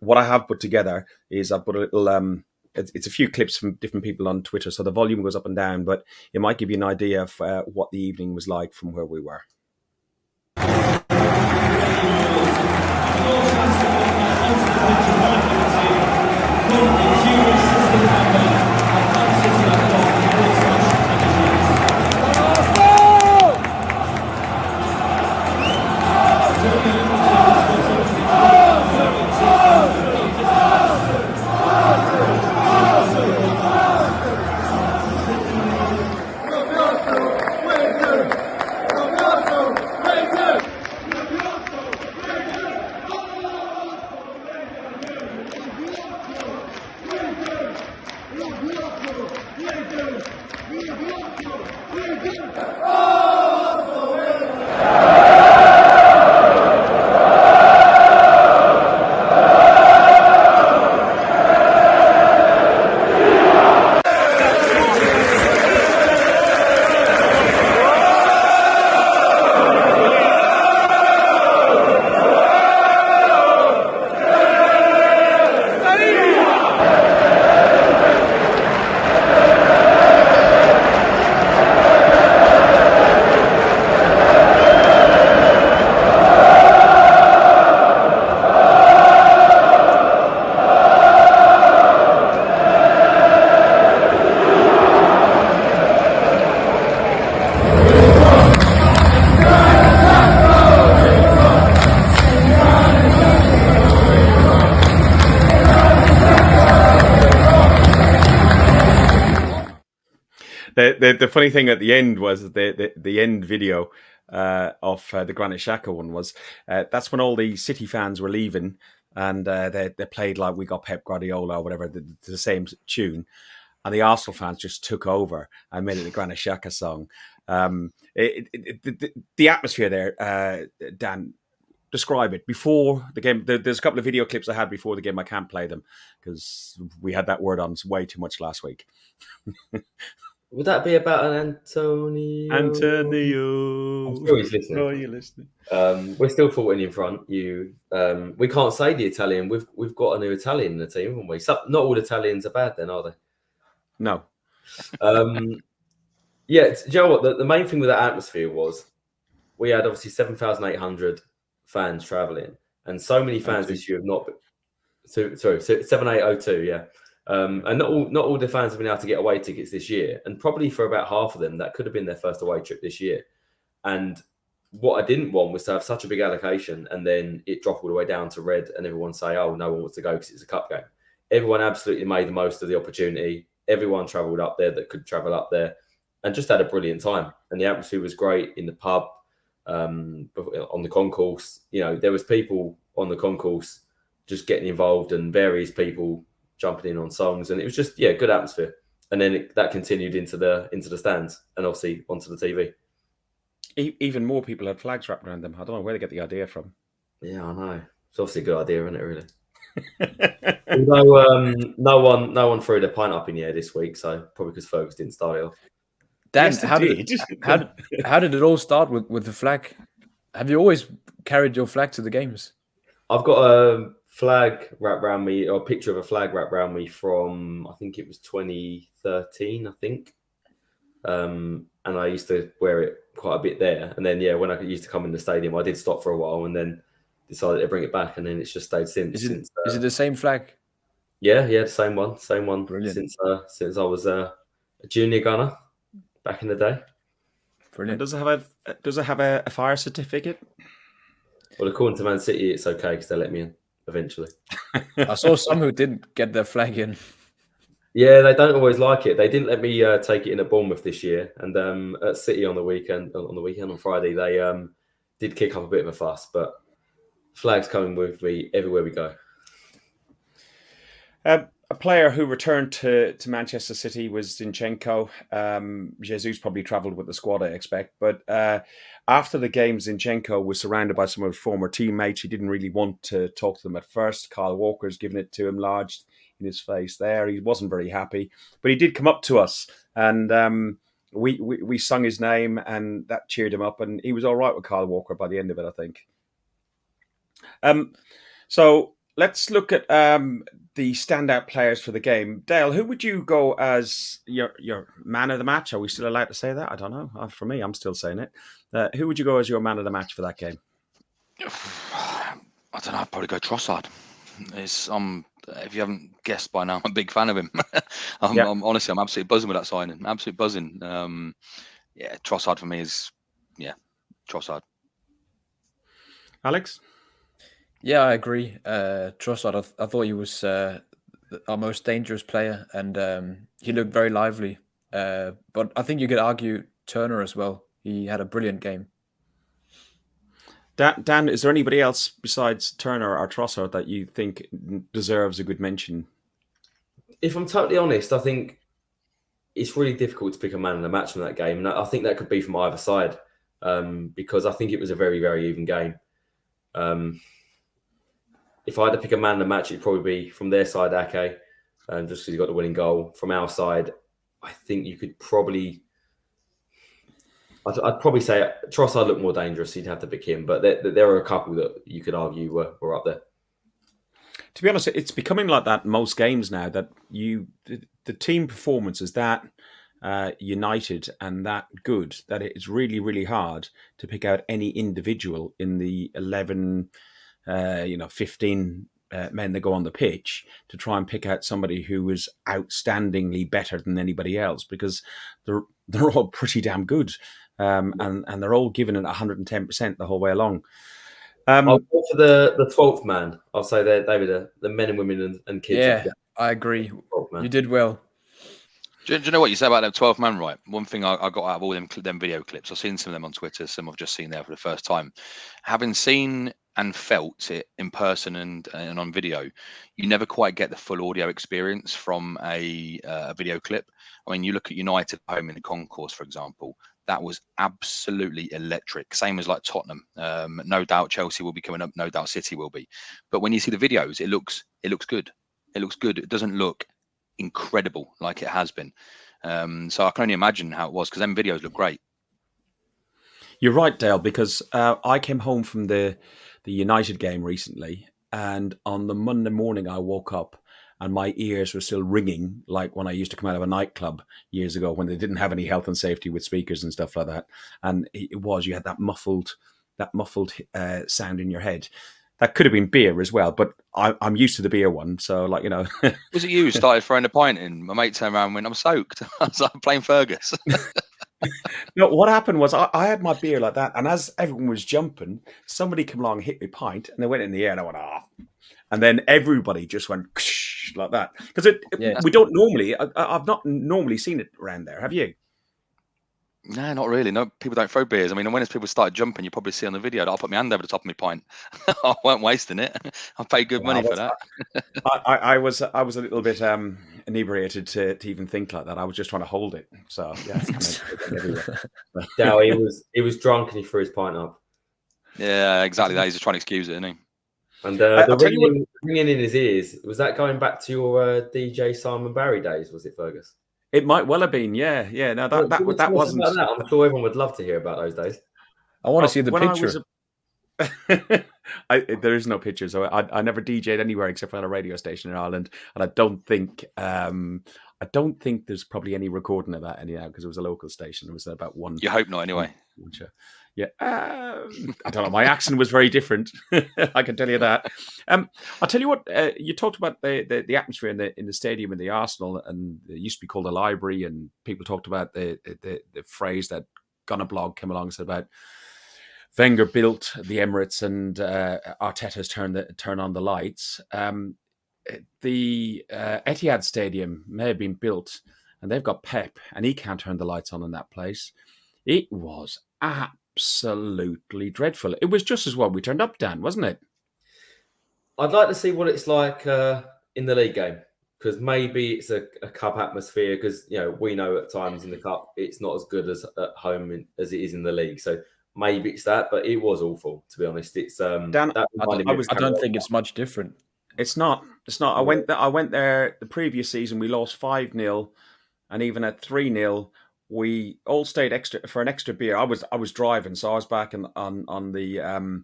What I have put together is I've put a little, it's a few clips from different people on Twitter, so the volume goes up and down, but it might give you an idea of what the evening was like from where we were. The funny thing at the end was the end video of the Granit Xhaka one was that's when all the City fans were leaving, and they played like We Got Pep Guardiola or whatever, the same tune, and the Arsenal fans just took over and made it the Granit Xhaka song. The atmosphere there, Dan, describe it before the game. There's a couple of video clips I had before the game. I can't play them because we had that word on way too much last week. Would that be about an Antonio? I'm sure he's listening. Oh, you're listening. We're still 14 in front. We can't say the Italian. We've got a new Italian in the team, haven't we? Not all Italians are bad, then, are they? No. Yeah. Do you know what? The main thing with that atmosphere was we had obviously 7,800 fans traveling, and so many fans this year have not. So 7,802. Yeah. And not all the fans have been able to get away tickets this year, and probably for about half of them that could have been their first away trip this year. And what I didn't want was to have such a big allocation and then it drop all the way down to red and everyone say, oh, no one wants to go because it's a cup game. Everyone absolutely made the most of the opportunity. Everyone travelled up there that could travel up there and just had a brilliant time. And the atmosphere was great in the pub, on the concourse. You know, there was people on the concourse just getting involved and various people jumping in on songs, and it was just good atmosphere. And then that continued into the stands and obviously onto the TV. Even more people had flags wrapped around them. I don't know where they get the idea from. Yeah, I know. It's obviously a good idea, isn't it? Really. Although no one threw their pint up in the air this week, so probably because Fergus didn't start it off. Dan, how did it all start with the flag? Have you always carried your flag to the games? I've got a flag wrapped around me, or a picture of a flag wrapped around me from, I think it was 2013, I think. And I used to wear it quite a bit there. And then, when I used to come in the stadium, I did stop for a while and then decided to bring it back. And then it's just stayed since. Is it the same flag? Yeah, the same one. Brilliant. Since I was a junior gunner back in the day. Brilliant. And does it have a fire certificate? Well, according to Man City, it's okay because they let me in eventually. I saw some who didn't get their flag in. Yeah, they don't always like it. They didn't let me take it in at Bournemouth this year, and at City on Friday, they did kick up a bit of a fuss. But flags coming with me everywhere we go. A player who returned to Manchester City was Zinchenko. Jesus probably travelled with the squad, I expect. But after the game, Zinchenko was surrounded by some of his former teammates. He didn't really want to talk to them at first. Kyle Walker's given it to him, lodged in his face there. He wasn't very happy. But he did come up to us, and we sung his name, and that cheered him up. And he was all right with Kyle Walker by the end of it, I think. So let's look at the standout players for the game. Dale, who would you go as your man of the match? Are we still allowed to say that? I don't know. For me, I'm still saying it. Who would you go as your man of the match for that game? I don't know. I'd probably go Trossard. If you haven't guessed by now, I'm a big fan of him. I'm honestly, I'm absolutely buzzing with that signing. Absolutely buzzing. Trossard for me is, Trossard. Alex? Yeah, I agree. Trossard, I thought he was our most dangerous player, and he looked very lively. But I think you could argue Turner as well. He had a brilliant game. Dan, is there anybody else besides Turner or Trossard that you think deserves a good mention? If I'm totally honest, I think it's really difficult to pick a man in the match from that game. And I think that could be from either side because I think it was a very, very even game. If I had to pick a man in the match, it'd probably be from their side, Ake, just because he got the winning goal. From our side, I think you could probably... I'd probably say Trossard looked more dangerous. You'd have to pick him. But there are a couple that you could argue were up there. To be honest, it's becoming like that in most games now, that the team performance is that united and that good that it's really, really hard to pick out any individual in the 11, 15 men that go on the pitch to try and pick out somebody who is outstandingly better than anybody else, because they're all pretty damn good. And they're all giving it 110% the whole way along. I'll go for the 12th man. I'll say they were the men and women and kids. Yeah, I agree. You did well. Do you know what you said about them 12 man, right? One thing I got out of all them video clips, I've seen some of them on Twitter, some I've just seen there for the first time. Having seen and felt it in person and on video, you never quite get the full audio experience from a video clip. I mean, you look at United home in the concourse, for example. That was absolutely electric. Same as like Tottenham. No doubt Chelsea will be coming up. No doubt City will be. But when you see the videos, it looks good. It looks good. It doesn't look incredible like it has been. So I can only imagine how it was, because them videos look great. You're right, Dale, because I came home from the United game recently, and on the Monday morning I woke up and my ears were still ringing like when I used to come out of a nightclub years ago when they didn't have any health and safety with speakers and stuff like that. And you had that muffled sound in your head. That could have been beer as well, but I'm used to the beer one. So, Was it you who started throwing a pint in? My mate turned around and went, "I'm soaked." I was like, playing Fergus. No, what happened was I had my beer like that, and as everyone was jumping, somebody came along and hit me pint, and they went in the air, and I went, "Ah." And then everybody just went like that. Because we don't normally, I've not normally seen it around there. Have you? No, not really. No, people don't throw beers. I mean, when people started jumping, you probably see on the video that I'll put my hand over the top of my pint. I weren't wasting it. I paid good money for that. I was a little bit inebriated to even think like that. I was just trying to hold it. So yeah, no, he was drunk and he threw his pint up. Yeah, exactly. That he's just trying to excuse it, isn't he? And the ringing in his ears, was that going back to your DJ Simon Barry days? Was it, Fergus? It might well have been, yeah. No, that wasn't. That. I'm sure everyone would love to hear about those days. I want to see the picture. There is no picture, so I never DJ'd anywhere except for on a radio station in Ireland, and I don't think there's probably any recording of that anyhow, because it was a local station. It was about one. You hope not, anyway. Yeah, I don't know. My accent was very different. I can tell you that. I'll tell you what. You talked about the atmosphere in the stadium in the Arsenal, and it used to be called a library, and people talked about the phrase that Gunnerblog came along and said about Wenger built the Emirates and Arteta's turn on the lights. The Etihad Stadium may have been built, and they've got Pep, and he can't turn the lights on in that place. It was absolutely dreadful. It was just as well we turned up, Dan, wasn't it? I'd like to see what it's like in the league game, because maybe it's a cup atmosphere, because we know at times in the cup it's not as good as at home as it is in the league. So maybe it's that, but it was awful, to be honest. It's Dan, I don't think it's much different. It's not. I went there the previous season. We lost 5-0, and even at 3-0. We all stayed extra for an extra beer. I was driving, so I was back on the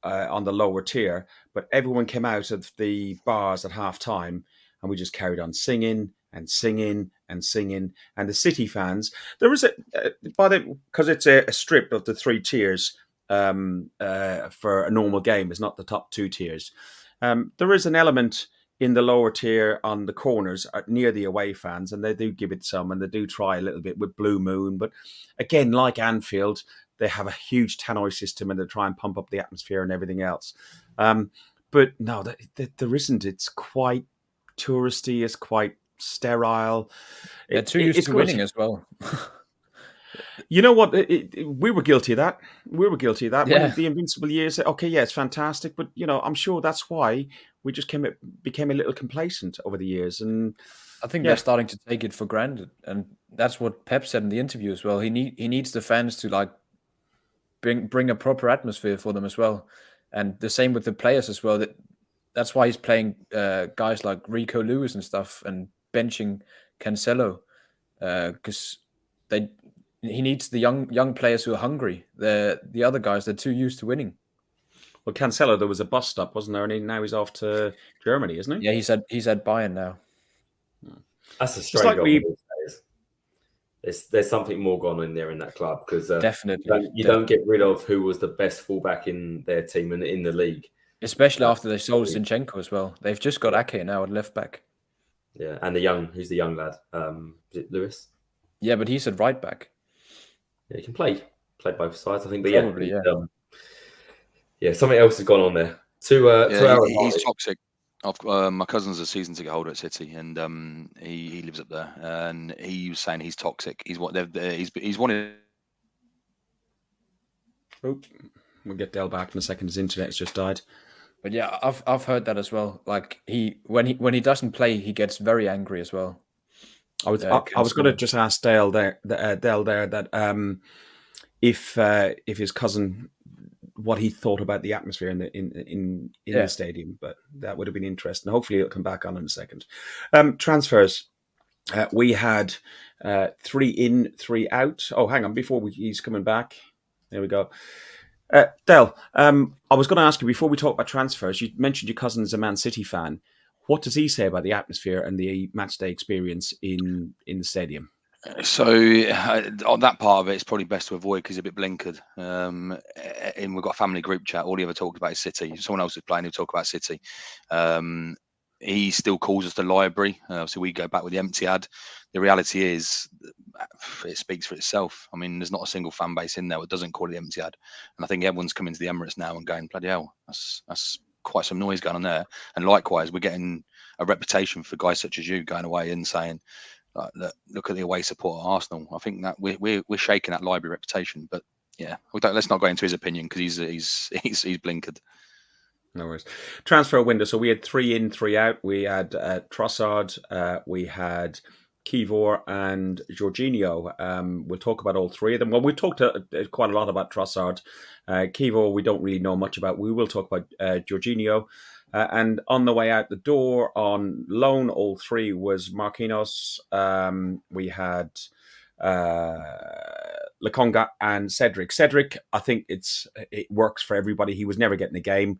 lower tier. But everyone came out of the bars at half time, and we just carried on singing and singing and singing. And the City fans, there was because it's a strip of the 3 tiers. for a normal game. It's not the top 2 tiers. There is an element in the lower tier on the corners near the away fans, and they do give it some, and they do try a little bit with Blue Moon. But again, like Anfield, they have a huge tannoy system, and they try and pump up the atmosphere and everything else. But no, there isn't. It's quite touristy. It's quite sterile. They're too used to winning as well. You know what? We were guilty of that. Yeah. When the Invincible years, okay, yeah, it's fantastic, but I'm sure that's why we just became a little complacent over the years. And I think they're starting to take it for granted, and that's what Pep said in the interview as well. He needs the fans to like bring a proper atmosphere for them as well, and the same with the players as well. That's why he's playing guys like Rico Lewis and stuff, and benching Cancelo, because he needs the young players who are hungry. The other guys, they're too used to winning. Well, Cancelo, there was a bus stop, wasn't there? And now he's off to Germany, isn't he? Yeah, he's at Bayern now. That's a strange there's something more going on in there in that club, because definitely you don't get rid of who was the best fullback in their team and in the league. Especially after they sold Zinchenko as well. They've just got Ake now at left back. Yeah, and who's the young lad? Is it Lewis? Yeah, but he's at right back. Yeah, he can play both sides, I think. But probably, yeah, something else has gone on there. 2 hours. He's toxic. My cousin's a season ticket holder at City, and he lives up there, and he was saying he's toxic. He's wanted. Oh, we'll get Del back in a second. His internet's just died. But yeah, I've heard that as well. Like when he doesn't play, he gets very angry as well. I was going to just ask Dale there that if his cousin, what he thought about the atmosphere in the stadium, but that would have been interesting. Hopefully, it'll come back on in a second. Transfers. We had 3 in, 3 out. Oh, hang on, he's coming back. There we go. Del, I was going to ask you before we talk about transfers. You mentioned your cousin is a Man City fan. What does he say about the atmosphere and the matchday experience in the stadium? So on that part of it, it's probably best to avoid because he's a bit blinkered. And we've got a family group chat. All he ever talked about is City. If someone else is playing, he'll talk about City. He still calls us the library. So we go back with the empty ad. The reality is, it speaks for itself. I mean, there's not a single fan base in there that doesn't call it the empty ad. And I think everyone's coming to the Emirates now and going, bloody hell, that's quite some noise going on there. And likewise, we're getting a reputation for guys such as you going away and saying, look at the away support at Arsenal. I think that we're shaking that library reputation. But yeah, let's not go into his opinion because he's blinkered. No worries. Transfer window. So we had 3 in, 3 out. We had Trossard, we had Kivor and Jorginho. We'll talk about all 3 of them. Well, we talked quite a lot about Trossard. Kivor, we don't really know much about. We will talk about Jorginho. And on the way out the door on loan, all 3 was Marquinhos. We had Lokonga and Cedric. Cedric, I think it works for everybody. He was never getting a game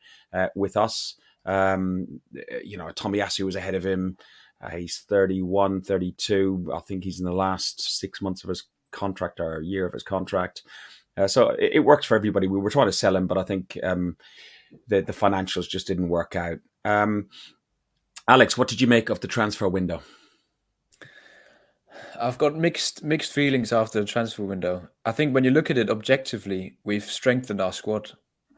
with us. Tomiyasu was ahead of him. He's 31, 32. I think he's in the last 6 months of his contract or a year of his contract. So it works for everybody. We were trying to sell him, but I think the financials just didn't work out. Alex, what did you make of the transfer window? I've got mixed feelings after the transfer window. I think when you look at it objectively, we've strengthened our squad.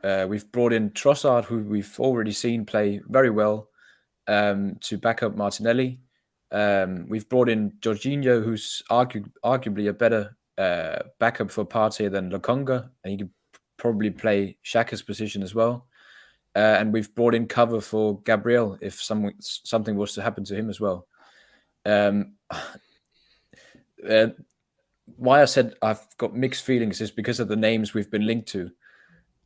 We've brought in Trossard, who we've already seen play very well, to back up Martinelli. We've brought in Jorginho, who's arguably a better backup for Partey than Lokonga, and he could probably play Xhaka's position as well. And we've brought in cover for Gabriel if something was to happen to him as well. Why I said I've got mixed feelings is because of the names we've been linked to.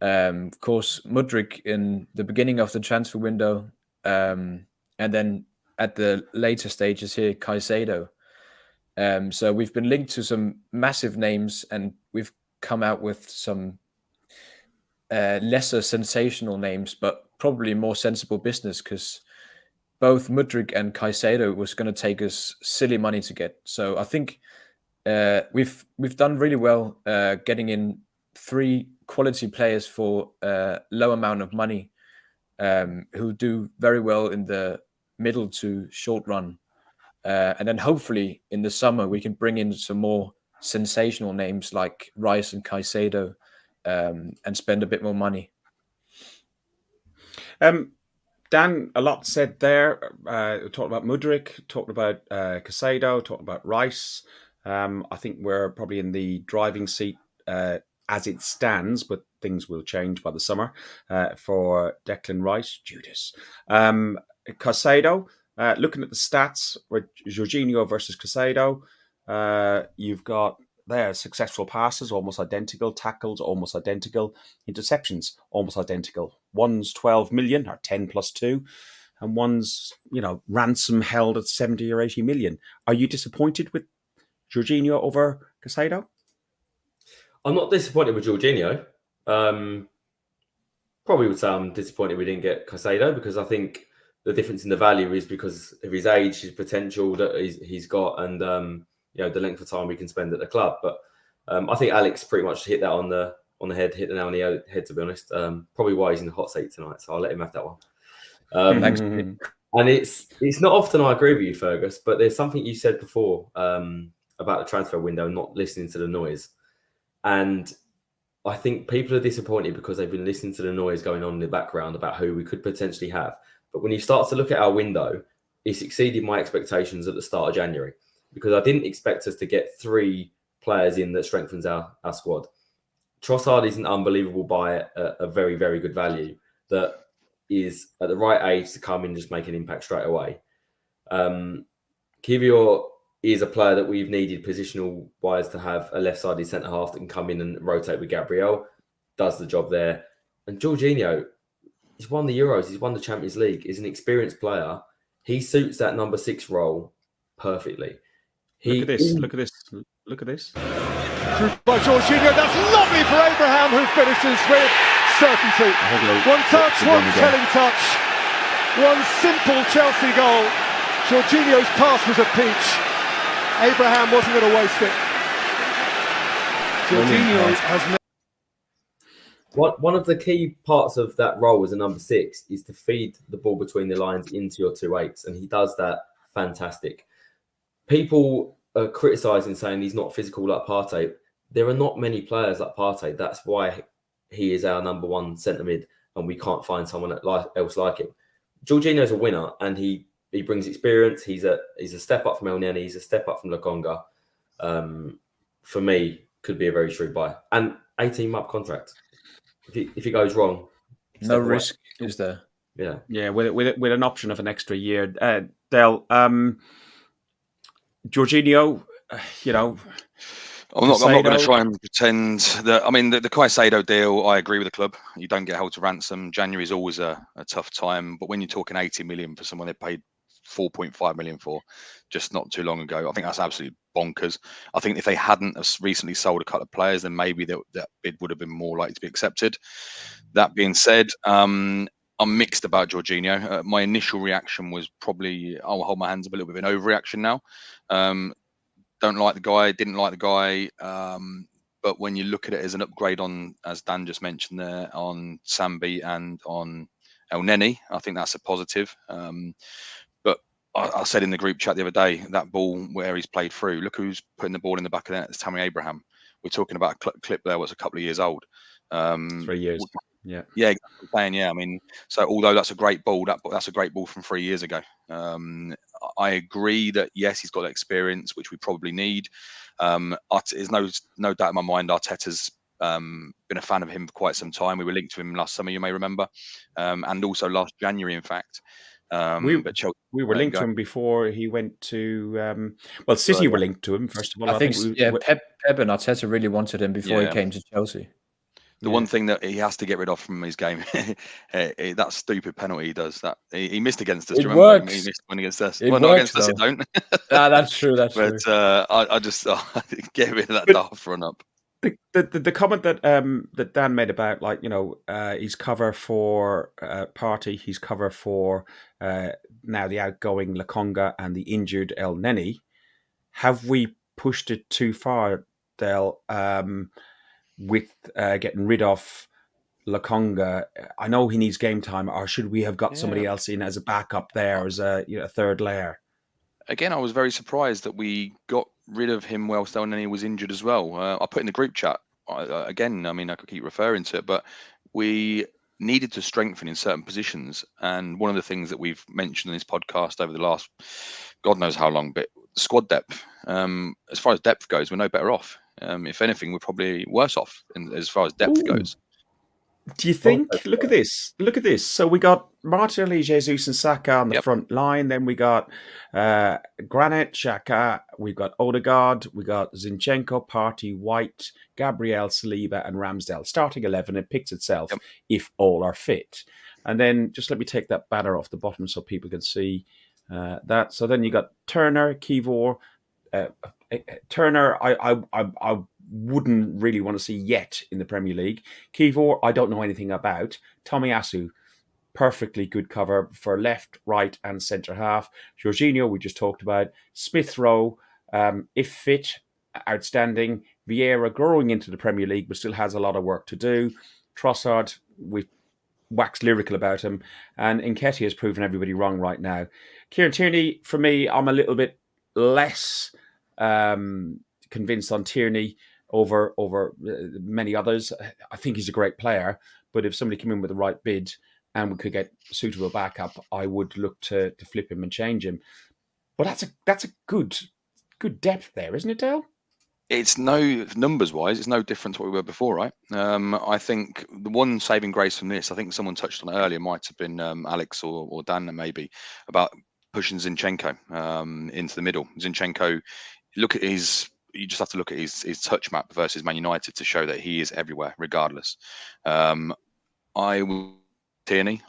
Of course, Mudryk in the beginning of the transfer window, and then at the later stages here, Caicedo. So we've been linked to some massive names, and we've come out with some lesser sensational names, but probably more sensible business, because both Mudryk and Caicedo was going to take us silly money to get. So I think we've done really well getting in three quality players for a low amount of money, who do very well in the middle to short run. And then hopefully in the summer we can bring in some more sensational names like Rice and Caicedo, and spend a bit more money. Dan, a lot said there. Talked about Mudryk, talked about Caicedo, talked about Rice. I think we're probably in the driving seat as it stands, but things will change by the summer for Declan Rice, Judas. Caicedo, looking at the stats with Jorginho versus Caicedo, you've got there successful passes, almost identical, tackles, almost identical, interceptions, almost identical. One's 12 million or 10 plus 2, and one's, ransom held at 70 or 80 million. Are you disappointed with Jorginho over Caicedo? I'm not disappointed with Jorginho. Probably would say I'm disappointed we didn't get Caicedo, because I think the difference in the value is because of his age, his potential that he's got, and the length of time we can spend at the club. But I think Alex pretty much hit that on the head, hit the nail on the head, to be honest. Probably why he's in the hot seat tonight, so I'll let him have that one. Thanks. And it's not often I agree with you, Fergus, but there's something you said before about the transfer window, not listening to the noise. And I think people are disappointed because they've been listening to the noise going on in the background about who we could potentially have. But when you start to look at our window, it's exceeded my expectations at the start of January, because I didn't expect us to get 3 players in that strengthens our squad. Trossard is an unbelievable buy at a very, very good value that is at the right age to come in and just make an impact straight away. Kiwior is a player that we've needed positional-wise to have a left-sided centre-half that can come in and rotate with Gabriel, does the job there. And Jorginho, he's won the Euros, he's won the Champions League, he's an experienced player. He suits that number 6 role perfectly. Look at this. By Jorginho, that's lovely for Abraham, who finishes with certainty. One touch, one telling touch, one simple Chelsea goal. Jorginho's pass was a peach. Abraham wasn't going to waste it. Jorginho has... One of the key parts of that role as a number 6 is to feed the ball between the lines into your 2-8s, and he does that fantastic. People are criticising, saying he's not physical like Partey. There are not many players like Partey. That's why he is our number 1 centre mid, and we can't find someone else like him. Jorginho's a winner, and he brings experience. He's a step up from El Neni. He's a step up from Lokonga. For me, could be a very shrewd buy, and 18-month contract. If he goes wrong, no risk is there. Yeah, with an option of an extra year. Del, Jorginho, I'm not going to try and pretend that. I mean, the Caicedo deal, I agree with the club. You don't get held to ransom. January is always a tough time, but when you're talking 80 million for someone they paid 4.5 million for just not too long ago, I think that's absolutely bonkers. I think if they hadn't recently sold a couple of players, then maybe that bid would have been more likely to be accepted. That being said, I'm mixed about Jorginho. My initial reaction was probably, I'll hold my hands up, a little bit of an overreaction now. Don't like the guy, didn't like the guy. But when you look at it as an upgrade on, as Dan just mentioned there, on Sambi and on El Neni, I think that's a positive. But I said in the group chat the other day, that ball where he's played through, look who's putting the ball in the back of the net. It's Tammy Abraham. We're talking about a clip there was a couple of years old. 3 years. Yeah, exactly. I mean, so although that's a great ball, that's a great ball from 3 years ago. I agree that yes, he's got that experience, which we probably need. There's no doubt in my mind, Arteta's been a fan of him for quite some time. We were linked to him last summer, you may remember, and also last January, in fact. We were linked to him before he went to. City were linked to him first of all. I think Pep and Arteta really wanted him before he came to Chelsea. The one thing that he has to get rid of from his game, that stupid penalty he does. That he missed against us. It Do you remember? works. He missed one against us. It not works, against us, it don't. That's true. That's true. But I just get rid of that daft run up. The comment that that Dan made about he's cover for Partey, he's cover for now the outgoing Lokonga and the injured El Neni. Have we pushed it too far, Del? with getting rid of Lokonga. I know he needs game time, or should we have got somebody else in as a backup there, as a third layer? Again, I was very surprised that we got rid of him whilst Elneny was injured as well. I put in the group chat, again, I mean, I could keep referring to it, but we needed to strengthen in certain positions. And one of the things that we've mentioned in this podcast over the last, God knows how long, but squad depth. As far as depth goes, we're no better off. If anything, we're probably worse off as far as depth goes. Do you think? Look at this. Look at this. So we got Martinelli, Jesus, and Saka on the front line. Then we got Granit, Xhaka. We've got Odegaard. We got Zinchenko, Partey, White, Gabriel, Saliba, and Ramsdale. Starting 11. It picks itself if all are fit. And then just let me take that banner off the bottom so people can see that. So then you got Turner, Kivor. Turner, I wouldn't really want to see yet in the Premier League. Kivor, I don't know anything about. Tomiyasu, perfectly good cover for left, right, and centre half. Jorginho, we just talked about. Smith Rowe, if fit, outstanding. Vieira growing into the Premier League, but still has a lot of work to do. Trossard, we've waxed lyrical about him. And Nketiah has proven everybody wrong right now. Kieran Tierney, for me, I'm a little bit less convinced on Tierney over many others. I think he's a great player, but if somebody came in with the right bid and we could get suitable backup, I would look to flip him and change him. But that's a good depth there, isn't it, Dale? It's no, numbers wise, it's no different to what we were before, right? I think the one saving grace from this, I think someone touched on it earlier, might have been Alex or Dan maybe, about pushing Zinchenko into the middle. Zinchenko, look at you just have to look at his touch map versus Man United to show that he is everywhere, regardless. Tierney,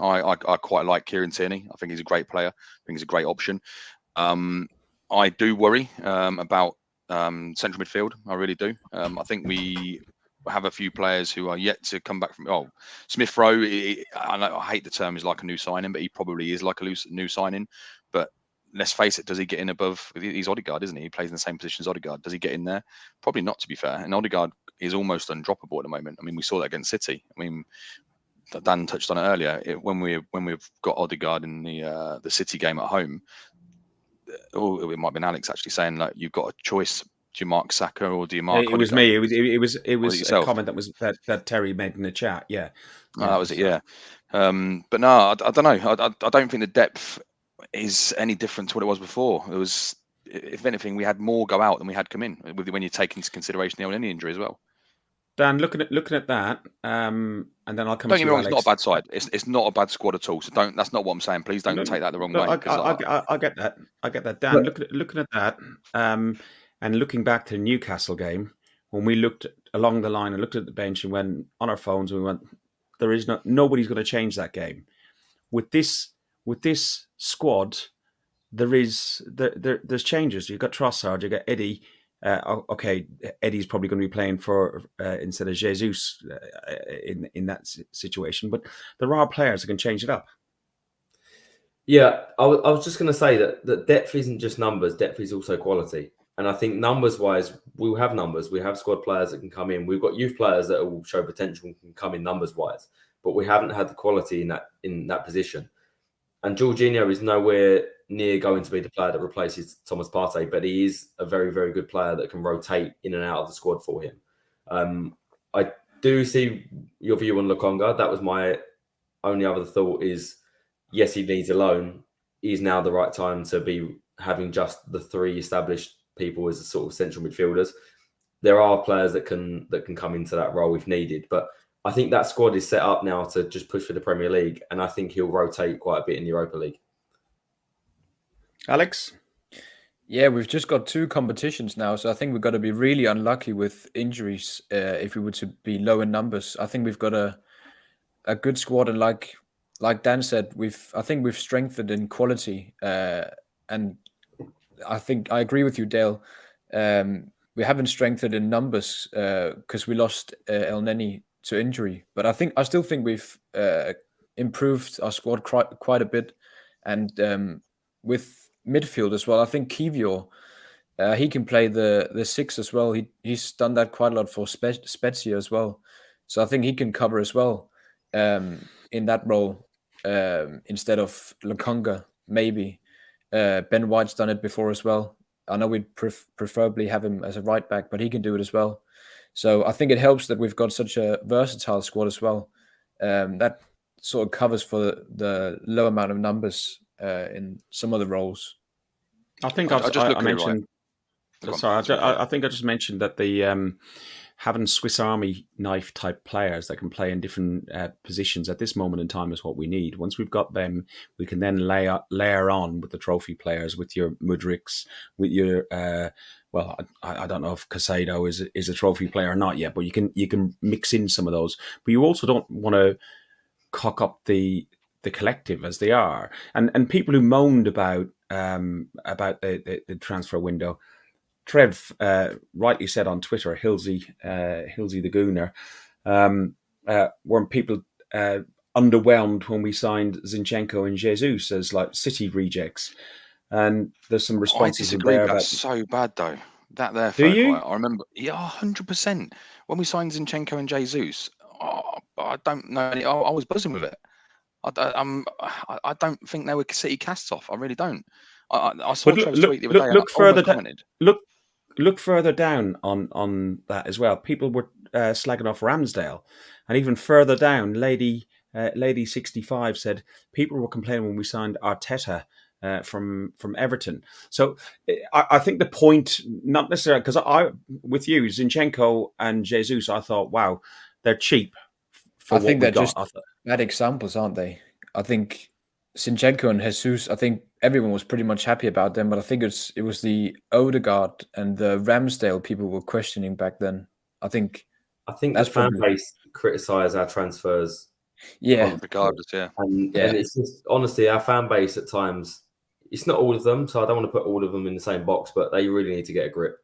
I quite like Kieran Tierney. I think he's a great player. I think he's a great option. I do worry about central midfield. I really do. I think we have a few players who are yet to come back from. Smith Rowe. I hate the term. Is like a new signing, but he probably is like a new signing. But let's face it, does he get in above? He's Odegaard, isn't he? He plays in the same position as Odegaard. Does he get in there? Probably not, to be fair. And Odegaard is almost undroppable at the moment. I mean, we saw that against City. I mean, Dan touched on it earlier. When we've got Odegaard in the City game at home, it might have been Alex actually saying like you've got a choice. Do you mark Saka or do you mark? It was me. It was yourself? A comment that Terry made in the chat. Yeah, that was it. Yeah, but no, I don't know. I don't think the depth is any different to what it was before. It was, if anything, we had more go out than we had come in. When you take into consideration the Elneny injury as well. Dan, looking at that, and then I'll come. Don't get me wrong; it's not a bad side. It's not a bad squad at all. So don't. That's not what I'm saying. Please don't take that the wrong way. I get that. I get that. Dan, looking at that, and looking back to the Newcastle game, when we looked along the line and looked at the bench and went on our phones and we went, nobody's going to change that game. With this squad, there's changes. You've got Trossard, you got Eddie. Okay, Eddie's probably going to be playing for instead of Jesus in that situation, but there are players that can change it up. Yeah, I was just going to say that depth isn't just numbers. Depth is also quality. And I think numbers-wise, we'll have numbers. We have squad players that can come in. We've got youth players that will show potential and can come in numbers-wise. But we haven't had the quality in that position. And Jorginho is nowhere near going to be the player that replaces Thomas Partey, but he is a very, very good player that can rotate in and out of the squad for him. I do see your view on Lokonga. That was my only other thought is, yes, he needs a loan. Is now the right time to be having just the three established people as sort of central midfielders. There are players that can come into that role if needed, but I think that squad is set up now to just push for the Premier League, and I think he'll rotate quite a bit in the Europa League. Alex? Yeah, we've just got 2 competitions now, so I think we've got to be really unlucky with injuries if we were to be low in numbers. I think we've got a good squad, and like Dan said, I think we've strengthened in quality, and I think I agree with you, Dale. We haven't strengthened in numbers because we lost Elneny to injury, but I still think we've improved our squad quite a bit, and with midfield as well. I think Kiwior He can play the 6 as well. He's done that quite a lot for Spezia as well. So I think he can cover as well in that role instead of Lokonga, maybe. Ben White's done it before as well. I know we'd preferably have him as a right back, but he can do it as well. So I think it helps that we've got such a versatile squad as well. That sort of covers for the low amount of numbers in some of the roles. I think I just look I at it mentioned. Go on. Sorry, Sorry. I think I just mentioned that the having Swiss Army knife type players that can play in different positions at this moment in time is what we need. Once we've got them, we can then layer on with the trophy players, with your Mudriks, with your well, I don't know if Casado is a trophy player or not yet, but you can mix in some of those. But you also don't want to cock up the collective as they are, and people who moaned about the transfer window. Trev rightly said on Twitter, Hilsey the Gooner, weren't people underwhelmed when we signed Zinchenko and Jesus as like City rejects? And there's some I responses in disagree. there That's about. so bad though. That there, Do Ferg, you? right? I remember. Yeah, 100%. When we signed Zinchenko and Jesus, I don't know. I was buzzing with it. I don't think they were City casts off. I really don't. I saw But Trev's tweet the other day, and I look further almost commented. Look further down on that as well. People were slagging off Ramsdale, and even further down, Lady 65 said people were complaining when we signed Arteta from Everton. So I think the point, not necessarily because I with you Zinchenko and Jesus, I thought, wow, they're cheap for I what think we they're got. just bad examples, aren't they? I think Zinchenko and Jesus, I think everyone was pretty much happy about them, but I think it was the Odegaard and the Ramsdale people were questioning back then. I think the fan base criticise our transfers. Yeah, regardless, yeah. And it's just honestly our fan base at times. It's not all of them, so I don't want to put all of them in the same box, but they really need to get a grip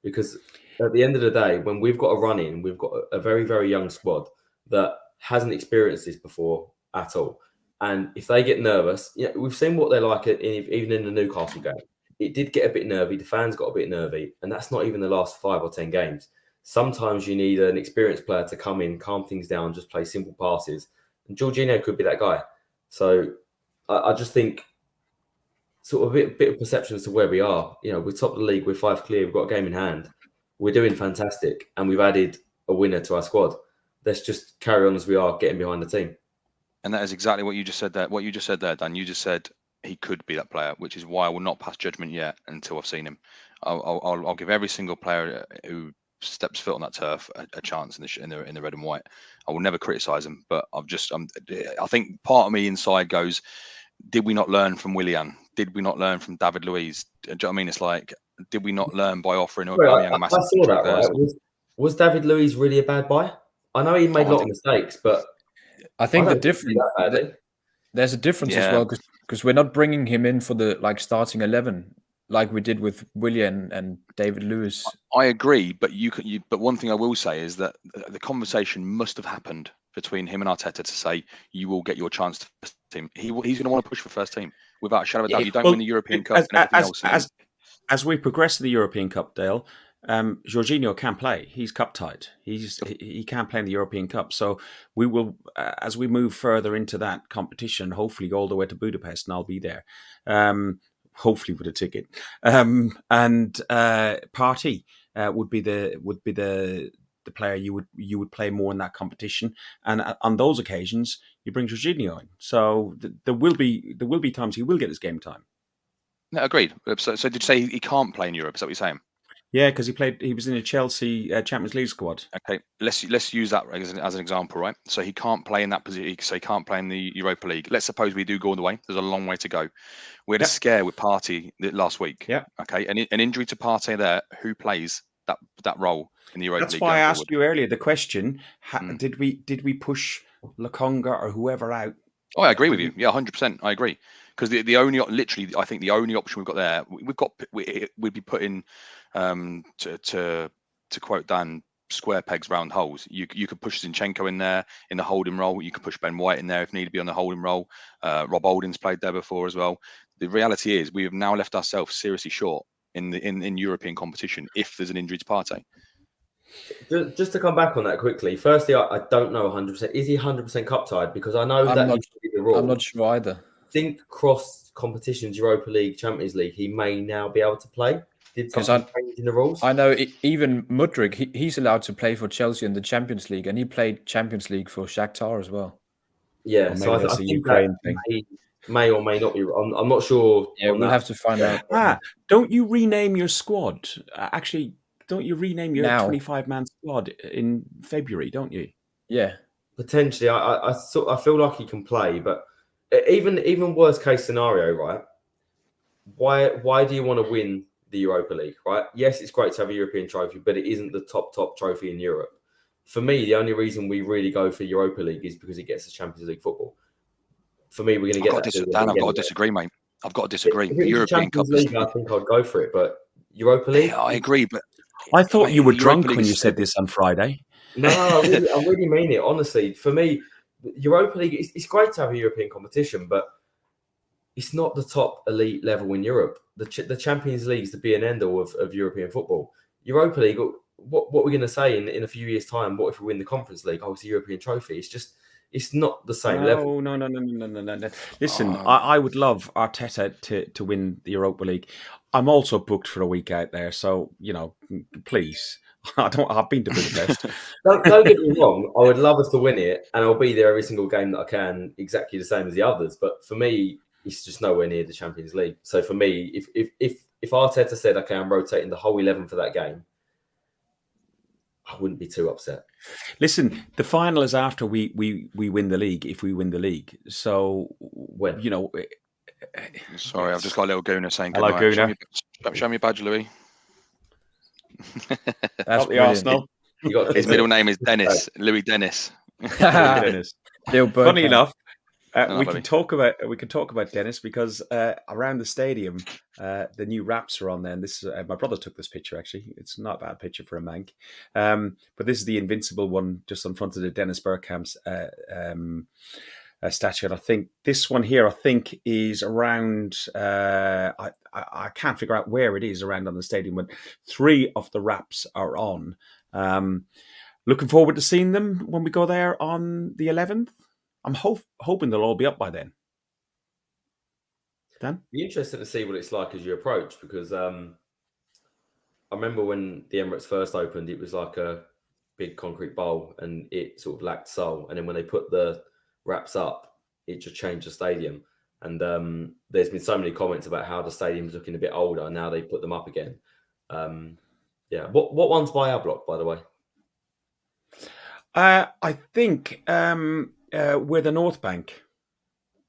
because at the end of the day, when we've got a run in, we've got a very, very young squad that hasn't experienced this before at all. And if they get nervous, we've seen what they're like even in the Newcastle game. It did get a bit nervy. The fans got a bit nervy, and that's not even the last 5 or 10 games. Sometimes you need an experienced player to come in, calm things down, just play simple passes. And Jorginho could be that guy. So I just think sort of a bit of perception as to where we are. We're top of the league. We're 5 clear. We've got a game in hand. We're doing fantastic. And we've added a winner to our squad. Let's just carry on as we are, getting behind the team. And that is exactly what you just said there. What you just said there, Dan. You just said he could be that player, which is why I will not pass judgment yet until I've seen him. I'll give every single player who steps foot on that turf a chance in the red and white. I will never criticise him, but I think part of me inside goes, did we not learn from Willian? Did we not learn from David Luiz? Do you know what I mean? It's like, did we not learn by offering Aubameyang a massive contract? I saw that, right? Was David Luiz really a bad buy? I know he made a lot of mistakes, but I think there's a difference as well because we're not bringing him in for the starting 11 like we did with Willian and David Luiz. I agree, but but one thing I will say is that the conversation must have happened between him and Arteta to say you will get your chance to first team. He's going to want to push for first team without a shadow of a doubt. You don't win the European Cup and everything else. As we progress to the European Cup, Dale, Jorginho can't play. He's cup tied. He can't play in the European Cup. So we will, as we move further into that competition, hopefully go all the way to Budapest, and I'll be there. Hopefully with a ticket. And Partey would be the player you would play more in that competition. And on those occasions, you bring Jorginho in. So there will be times he will get his game time. No, agreed. So did you say he can't play in Europe? Is that what you're saying? Yeah, because he was in a Chelsea Champions League squad. Okay, let's use that as an example, right? So he can't play in that position. So he can't play in the Europa League. Let's suppose we do go all the way. There's a long way to go. We had a scare with Partey last week. Yeah. Okay, an injury to Partey there. Who plays that role in the Europa League? That's why I asked you earlier the question: did we push Lokonga or whoever out? Oh, I agree with you. Yeah, 100%. I agree. Because the only, literally, I think the only option we've got there, we'd be putting, to quote Dan, square pegs round holes. You could push Zinchenko in there in the holding role. You could push Ben White in there if need to be on the holding role. Rob Holding's played there before as well. The reality is we have now left ourselves seriously short in European competition if there's an injury to Partey. Just to come back on that quickly. Firstly, I don't know 100%. Is he 100% cup tied? Because I know that used to be the rule. I'm not sure either. I think cross competitions, Europa League, Champions League, he may now be able to play. Did something change in the rules? I know even Mudryk, he's allowed to play for Chelsea in the Champions League, and he played Champions League for Shakhtar as well. Yeah, or so I that's a think Ukraine that thing. may or may not be. I'm not sure. Yeah, we'll have to find out. Don't you rename your squad? Actually, don't you rename your Now. 25-man squad in February? Don't you? Yeah. Potentially, I feel like he can play, but even worst case scenario, right? Why do you want to win the Europa League, right? Yes, it's great to have a European trophy, but it isn't the top trophy in Europe. For me, the only reason we really go for Europa League is because it gets us Champions League football. For me, we're going to get that. Dan, I've got to disagree, mate. I've got to disagree. If it was European Cup. League, I think I'd go for it, but Europa League. Yeah, I agree, but I thought you were drunk League when you said this on Friday. No, I really mean it. Honestly, for me, Europa League, it's great to have a European competition, but it's not the top elite level in Europe. The Champions League is the be and end all of European football. Europa League, what we're going to say in a few years' time, what if we win the Conference League? Oh, it's a European trophy. It's not the same level. No. Listen, I would love Arteta to win the Europa League. I'm also booked for a week out there, so please. I've been to Budapest. Don't get me wrong. I would love us to win it, and I'll be there every single game that I can, exactly the same as the others. But for me, it's just nowhere near the Champions League. So for me, if Arteta said, "Okay, I'm rotating the whole 11 for that game," I wouldn't be too upset. Listen, the final is after we win the league. If we win the league, so when Sorry, I've just got a little Gooner saying, "Hello, Gooner." Show me your badge, Louis. That's the Arsenal. His middle name is Dennis. Louis Dennis. Dennis. Funny enough, we buddy. can talk about Dennis because around the stadium, the new wraps are on there. And this my brother took this picture. Actually, it's not a bad picture for a Manc. But this is the Invincible one just in front of the Dennis Bergkamp's statue. And I think this one here, is around. I can't figure out where it is around on the stadium, but 3 of the wraps are on. Looking forward to seeing them when we go there on the 11th. I'm hoping they'll all be up by then. Dan? Be interested to see what it's like as you approach, because I remember when the Emirates first opened, it was like a big concrete bowl and it sort of lacked soul. And then when they put the wraps up, it just changed the stadium. And there's been so many comments about how the stadium's looking a bit older now they put them up again. What one's by our block, by the way? I think we're the North Bank.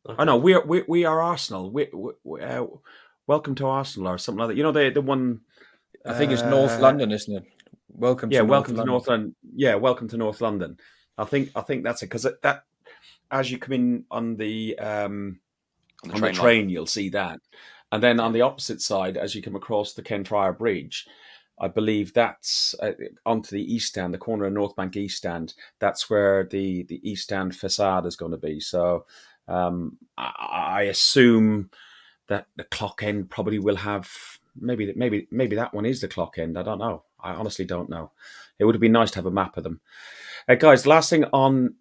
Okay. Oh no, we are Arsenal. We welcome to Arsenal or something like that. The one. I think it's North London, isn't it? Welcome to North London. Yeah, welcome to North London. I think that's it, because that as you come in on the train, you'll see that, and then on the opposite side, as you come across the Ken Trier Bridge, I believe that's onto the East Stand, the corner of North Bank East Stand. That's where the East Stand facade is going to be. So I assume that the clock end probably will have maybe that one is the clock end. I don't know. I honestly don't know. It would have been nice to have a map of them. Guys, the last thing on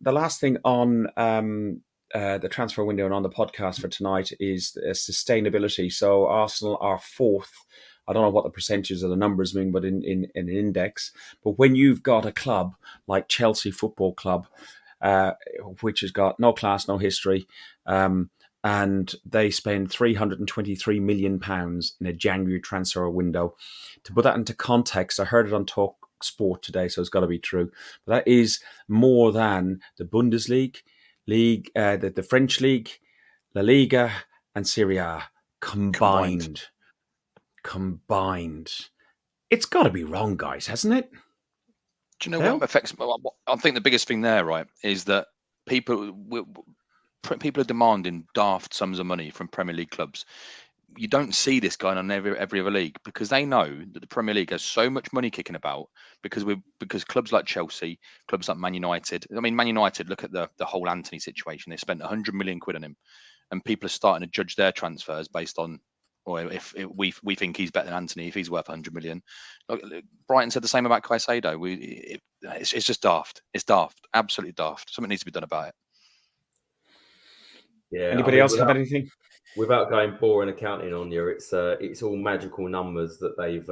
the transfer window and on the podcast for tonight is sustainability. So Arsenal are 4th. I don't know what the percentages of the numbers mean, but in an index. But when you've got a club like Chelsea Football Club, which has got no class, no history, and they spend £323 million in a January transfer window. To put that into context, I heard it on Talk Sport today, so it's got to be true. But that is more than the Bundesliga, the French League, La Liga, and Serie A combined. It's got to be wrong, guys, hasn't it? Do you know what affects? I think the biggest thing there, right, is that people are demanding daft sums of money from Premier League clubs. You don't see this going on in every other league, because they know that the Premier League has so much money kicking about because clubs like Chelsea, clubs like Man United. I mean, Man United, look at the whole Antony situation. They spent 100 million quid on him, and people are starting to judge their transfers based on or if we think he's better than Anthony, if he's worth 100 million. Look, Brighton said the same about Caicedo. It's just daft. It's daft. Absolutely daft. Something needs to be done about it. Yeah. Anybody else have anything? Without going boring accounting on you, it's all magical numbers that they've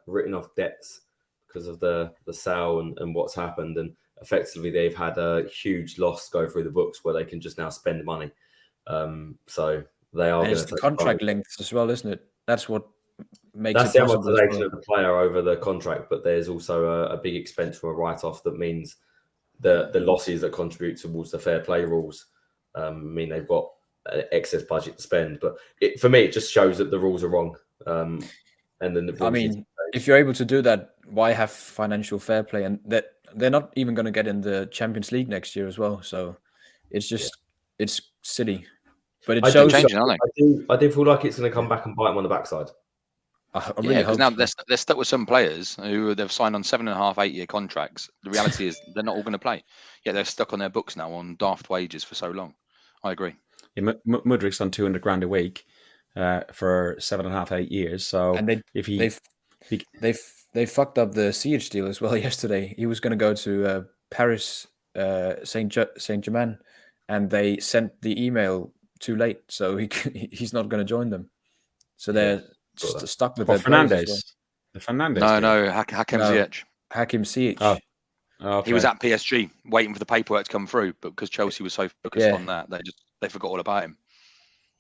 written off debts because of the sale and what's happened, and effectively they've had a huge loss go through the books where they can just now spend the money. So they are. And it's the contract lengths as well, isn't it? That's what makes that's it the possible. amortization of the player over the contract, but there's also a big expense from a write-off that means the losses that contribute towards the fair play rules mean they've got an excess budget to spend. But for me, it just shows that the rules are wrong. And then if you're able to do that, why have financial fair play? And that they're not even going to get in the Champions League next year as well. So it's just it's silly. But it shows. I do feel like it's going to come back and bite them on the backside. I really hope now they're stuck with some players who they've signed on 7.5, 8 year contracts. The reality is they're not all going to play. Yeah, they're stuck on their books now on daft wages for so long. I agree. Yeah, Mudrik's on 200 grand a week for 7.5, 8 years. So and they fucked up the Ziyech deal as well yesterday. He was going to go to Paris Saint-Germain, and they sent the email too late, so he's not going to join them. So they're stuck with their Fernandes. Well. The Fernandes. No, Hakim Ziyech. Hakim Ziyech. Oh, okay. He was at PSG waiting for the paperwork to come through, but because Chelsea was so focused on that, they forgot all about him.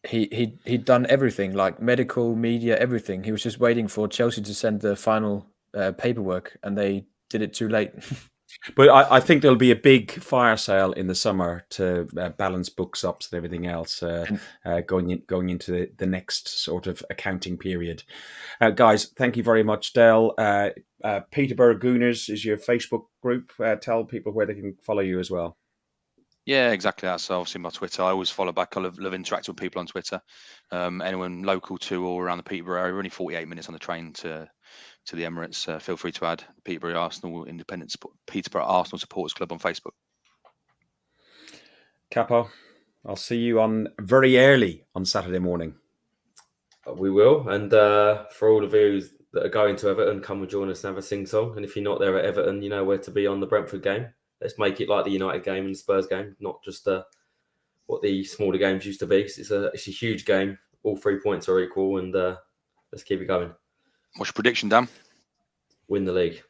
He'd done everything, like medical, media, everything. He was just waiting for Chelsea to send the final paperwork, and they did it too late. But I think there'll be a big fire sale in the summer to balance books ups and everything else going into the next sort of accounting period. Guys, thank you very much, Del. Peterborough Gooners is your Facebook group. Tell people where they can follow you as well. Yeah, exactly. That's obviously my Twitter. I always follow back. I love interacting with people on Twitter. Anyone local to or around the Peterborough area, only 48 minutes on the train to the Emirates. Feel free to add Peterborough Arsenal Peterborough Arsenal Supporters Club on Facebook. Capo, I'll see you on very early on Saturday morning. We will, and for all of you that are going to Everton, come and join us and have a sing-song. And if you're not there at Everton, you know where to be on the Brentford game. Let's make it like the United game and the Spurs game, not just what the smaller games used to be. It's a huge game. All 3 points are equal, and let's keep it going. What's your prediction, Dan? Win the league.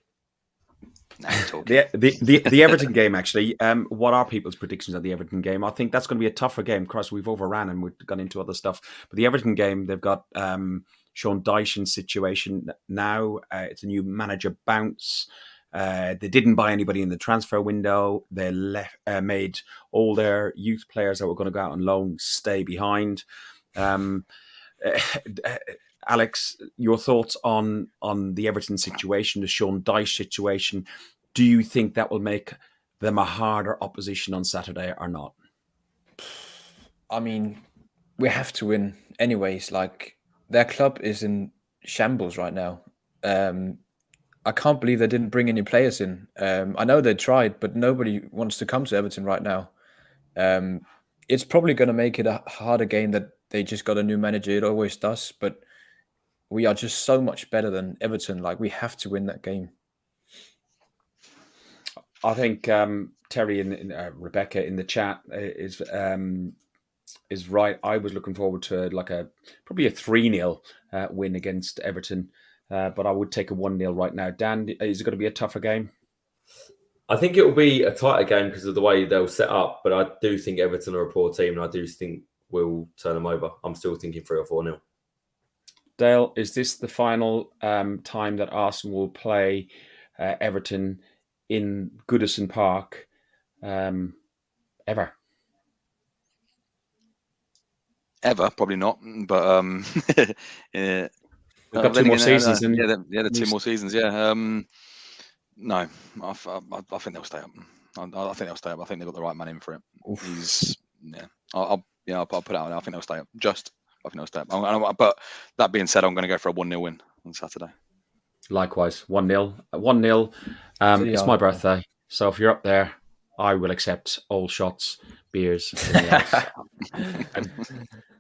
The Everton game, actually. What are people's predictions of the Everton game? I think that's going to be a tougher game. Of course, we've overran and we've gone into other stuff. But the Everton game, they've got Sean Dyche's situation now. It's a new manager bounce. They didn't buy anybody in the transfer window. They made all their youth players that were going to go out on loan stay behind. Alex, your thoughts on the Everton situation, the Sean Dyche situation. Do you think that will make them a harder opposition on Saturday or not? I mean, we have to win anyways. Like, their club is in shambles right now. I can't believe they didn't bring any players in. I know they tried, but nobody wants to come to Everton right now. It's probably going to make it a harder game that they just got a new manager. It always does, but we are just so much better than Everton. Like, we have to win that game. I think Terry and Rebecca in the chat is right. I was looking forward to probably a 3-0 win against Everton. But I would take a 1-0 right now. Dan, is it going to be a tougher game? I think it will be a tighter game because of the way they'll set up. But I do think Everton are a poor team, and I do think we'll turn them over. I'm still thinking 3 or 4-0. Dale, is this the final time that Arsenal will play Everton in Goodison Park ever? Ever? Probably not. But yeah. We've got 2 more seasons. The 2 more seasons. Yeah. No, I think they'll stay up. I think they'll stay up. I think they've got the right man in for it. Oof. I'll put it out there. I think they'll stay up. I think they'll stay up. But that being said, I'm going to go for a 1-0 win on Saturday. Likewise, 1-0. 1-0. It's my birthday, so if you're up there, I will accept all shots. beers. In the house.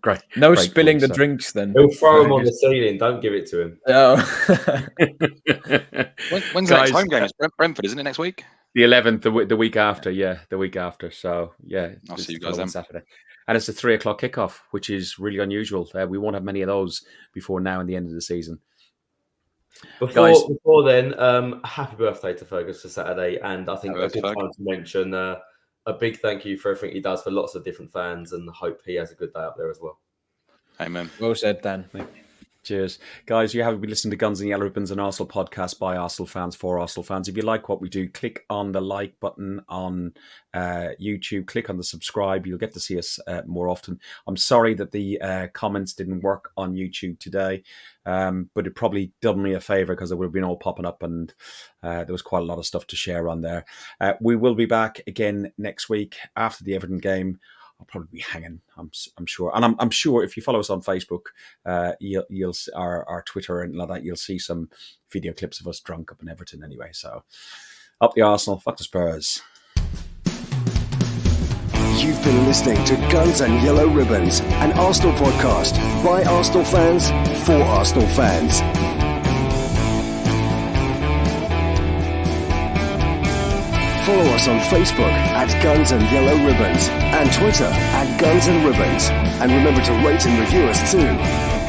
Great. No great spilling food, the so. drinks then. He'll throw him on the ceiling. Don't give it to him. Oh. When's the Guys, next home game? It's Brentford, isn't it, next week? The 11th, the week after. Yeah, the week after. So, yeah. I'll see you it's guys on then. Saturday. And it's a 3:00 kickoff, which is really unusual. We won't have many of those before now and the end of the season. Before then, happy birthday to Fergus for Saturday. And I think Happy a good birthday, time to mention a big thank you for everything he does for lots of different fans, and hope he has a good day up there as well. Amen. Well said, Dan. Cheers. Guys, you have been listening to Guns and Yellow Ribbons, an Arsenal podcast by Arsenal fans for Arsenal fans. If you like what we do, click on the like button on YouTube. Click on the subscribe. You'll get to see us more often. I'm sorry that the comments didn't work on YouTube today, but it probably done me a favour because it would have been all popping up, and there was quite a lot of stuff to share on there. We will be back again next week after the Everton game. I'll probably be hanging, I'm sure, and I'm sure if you follow us on Facebook, you'll our Twitter and like that, you'll see some video clips of us drunk up in Everton anyway. So, up the Arsenal, fuck the Spurs. You've been listening to Guns and Yellow Ribbons, an Arsenal podcast by Arsenal fans for Arsenal fans. Follow us on Facebook at Guns and Yellow Ribbons and Twitter at Guns and Ribbons. And remember to rate and review us too.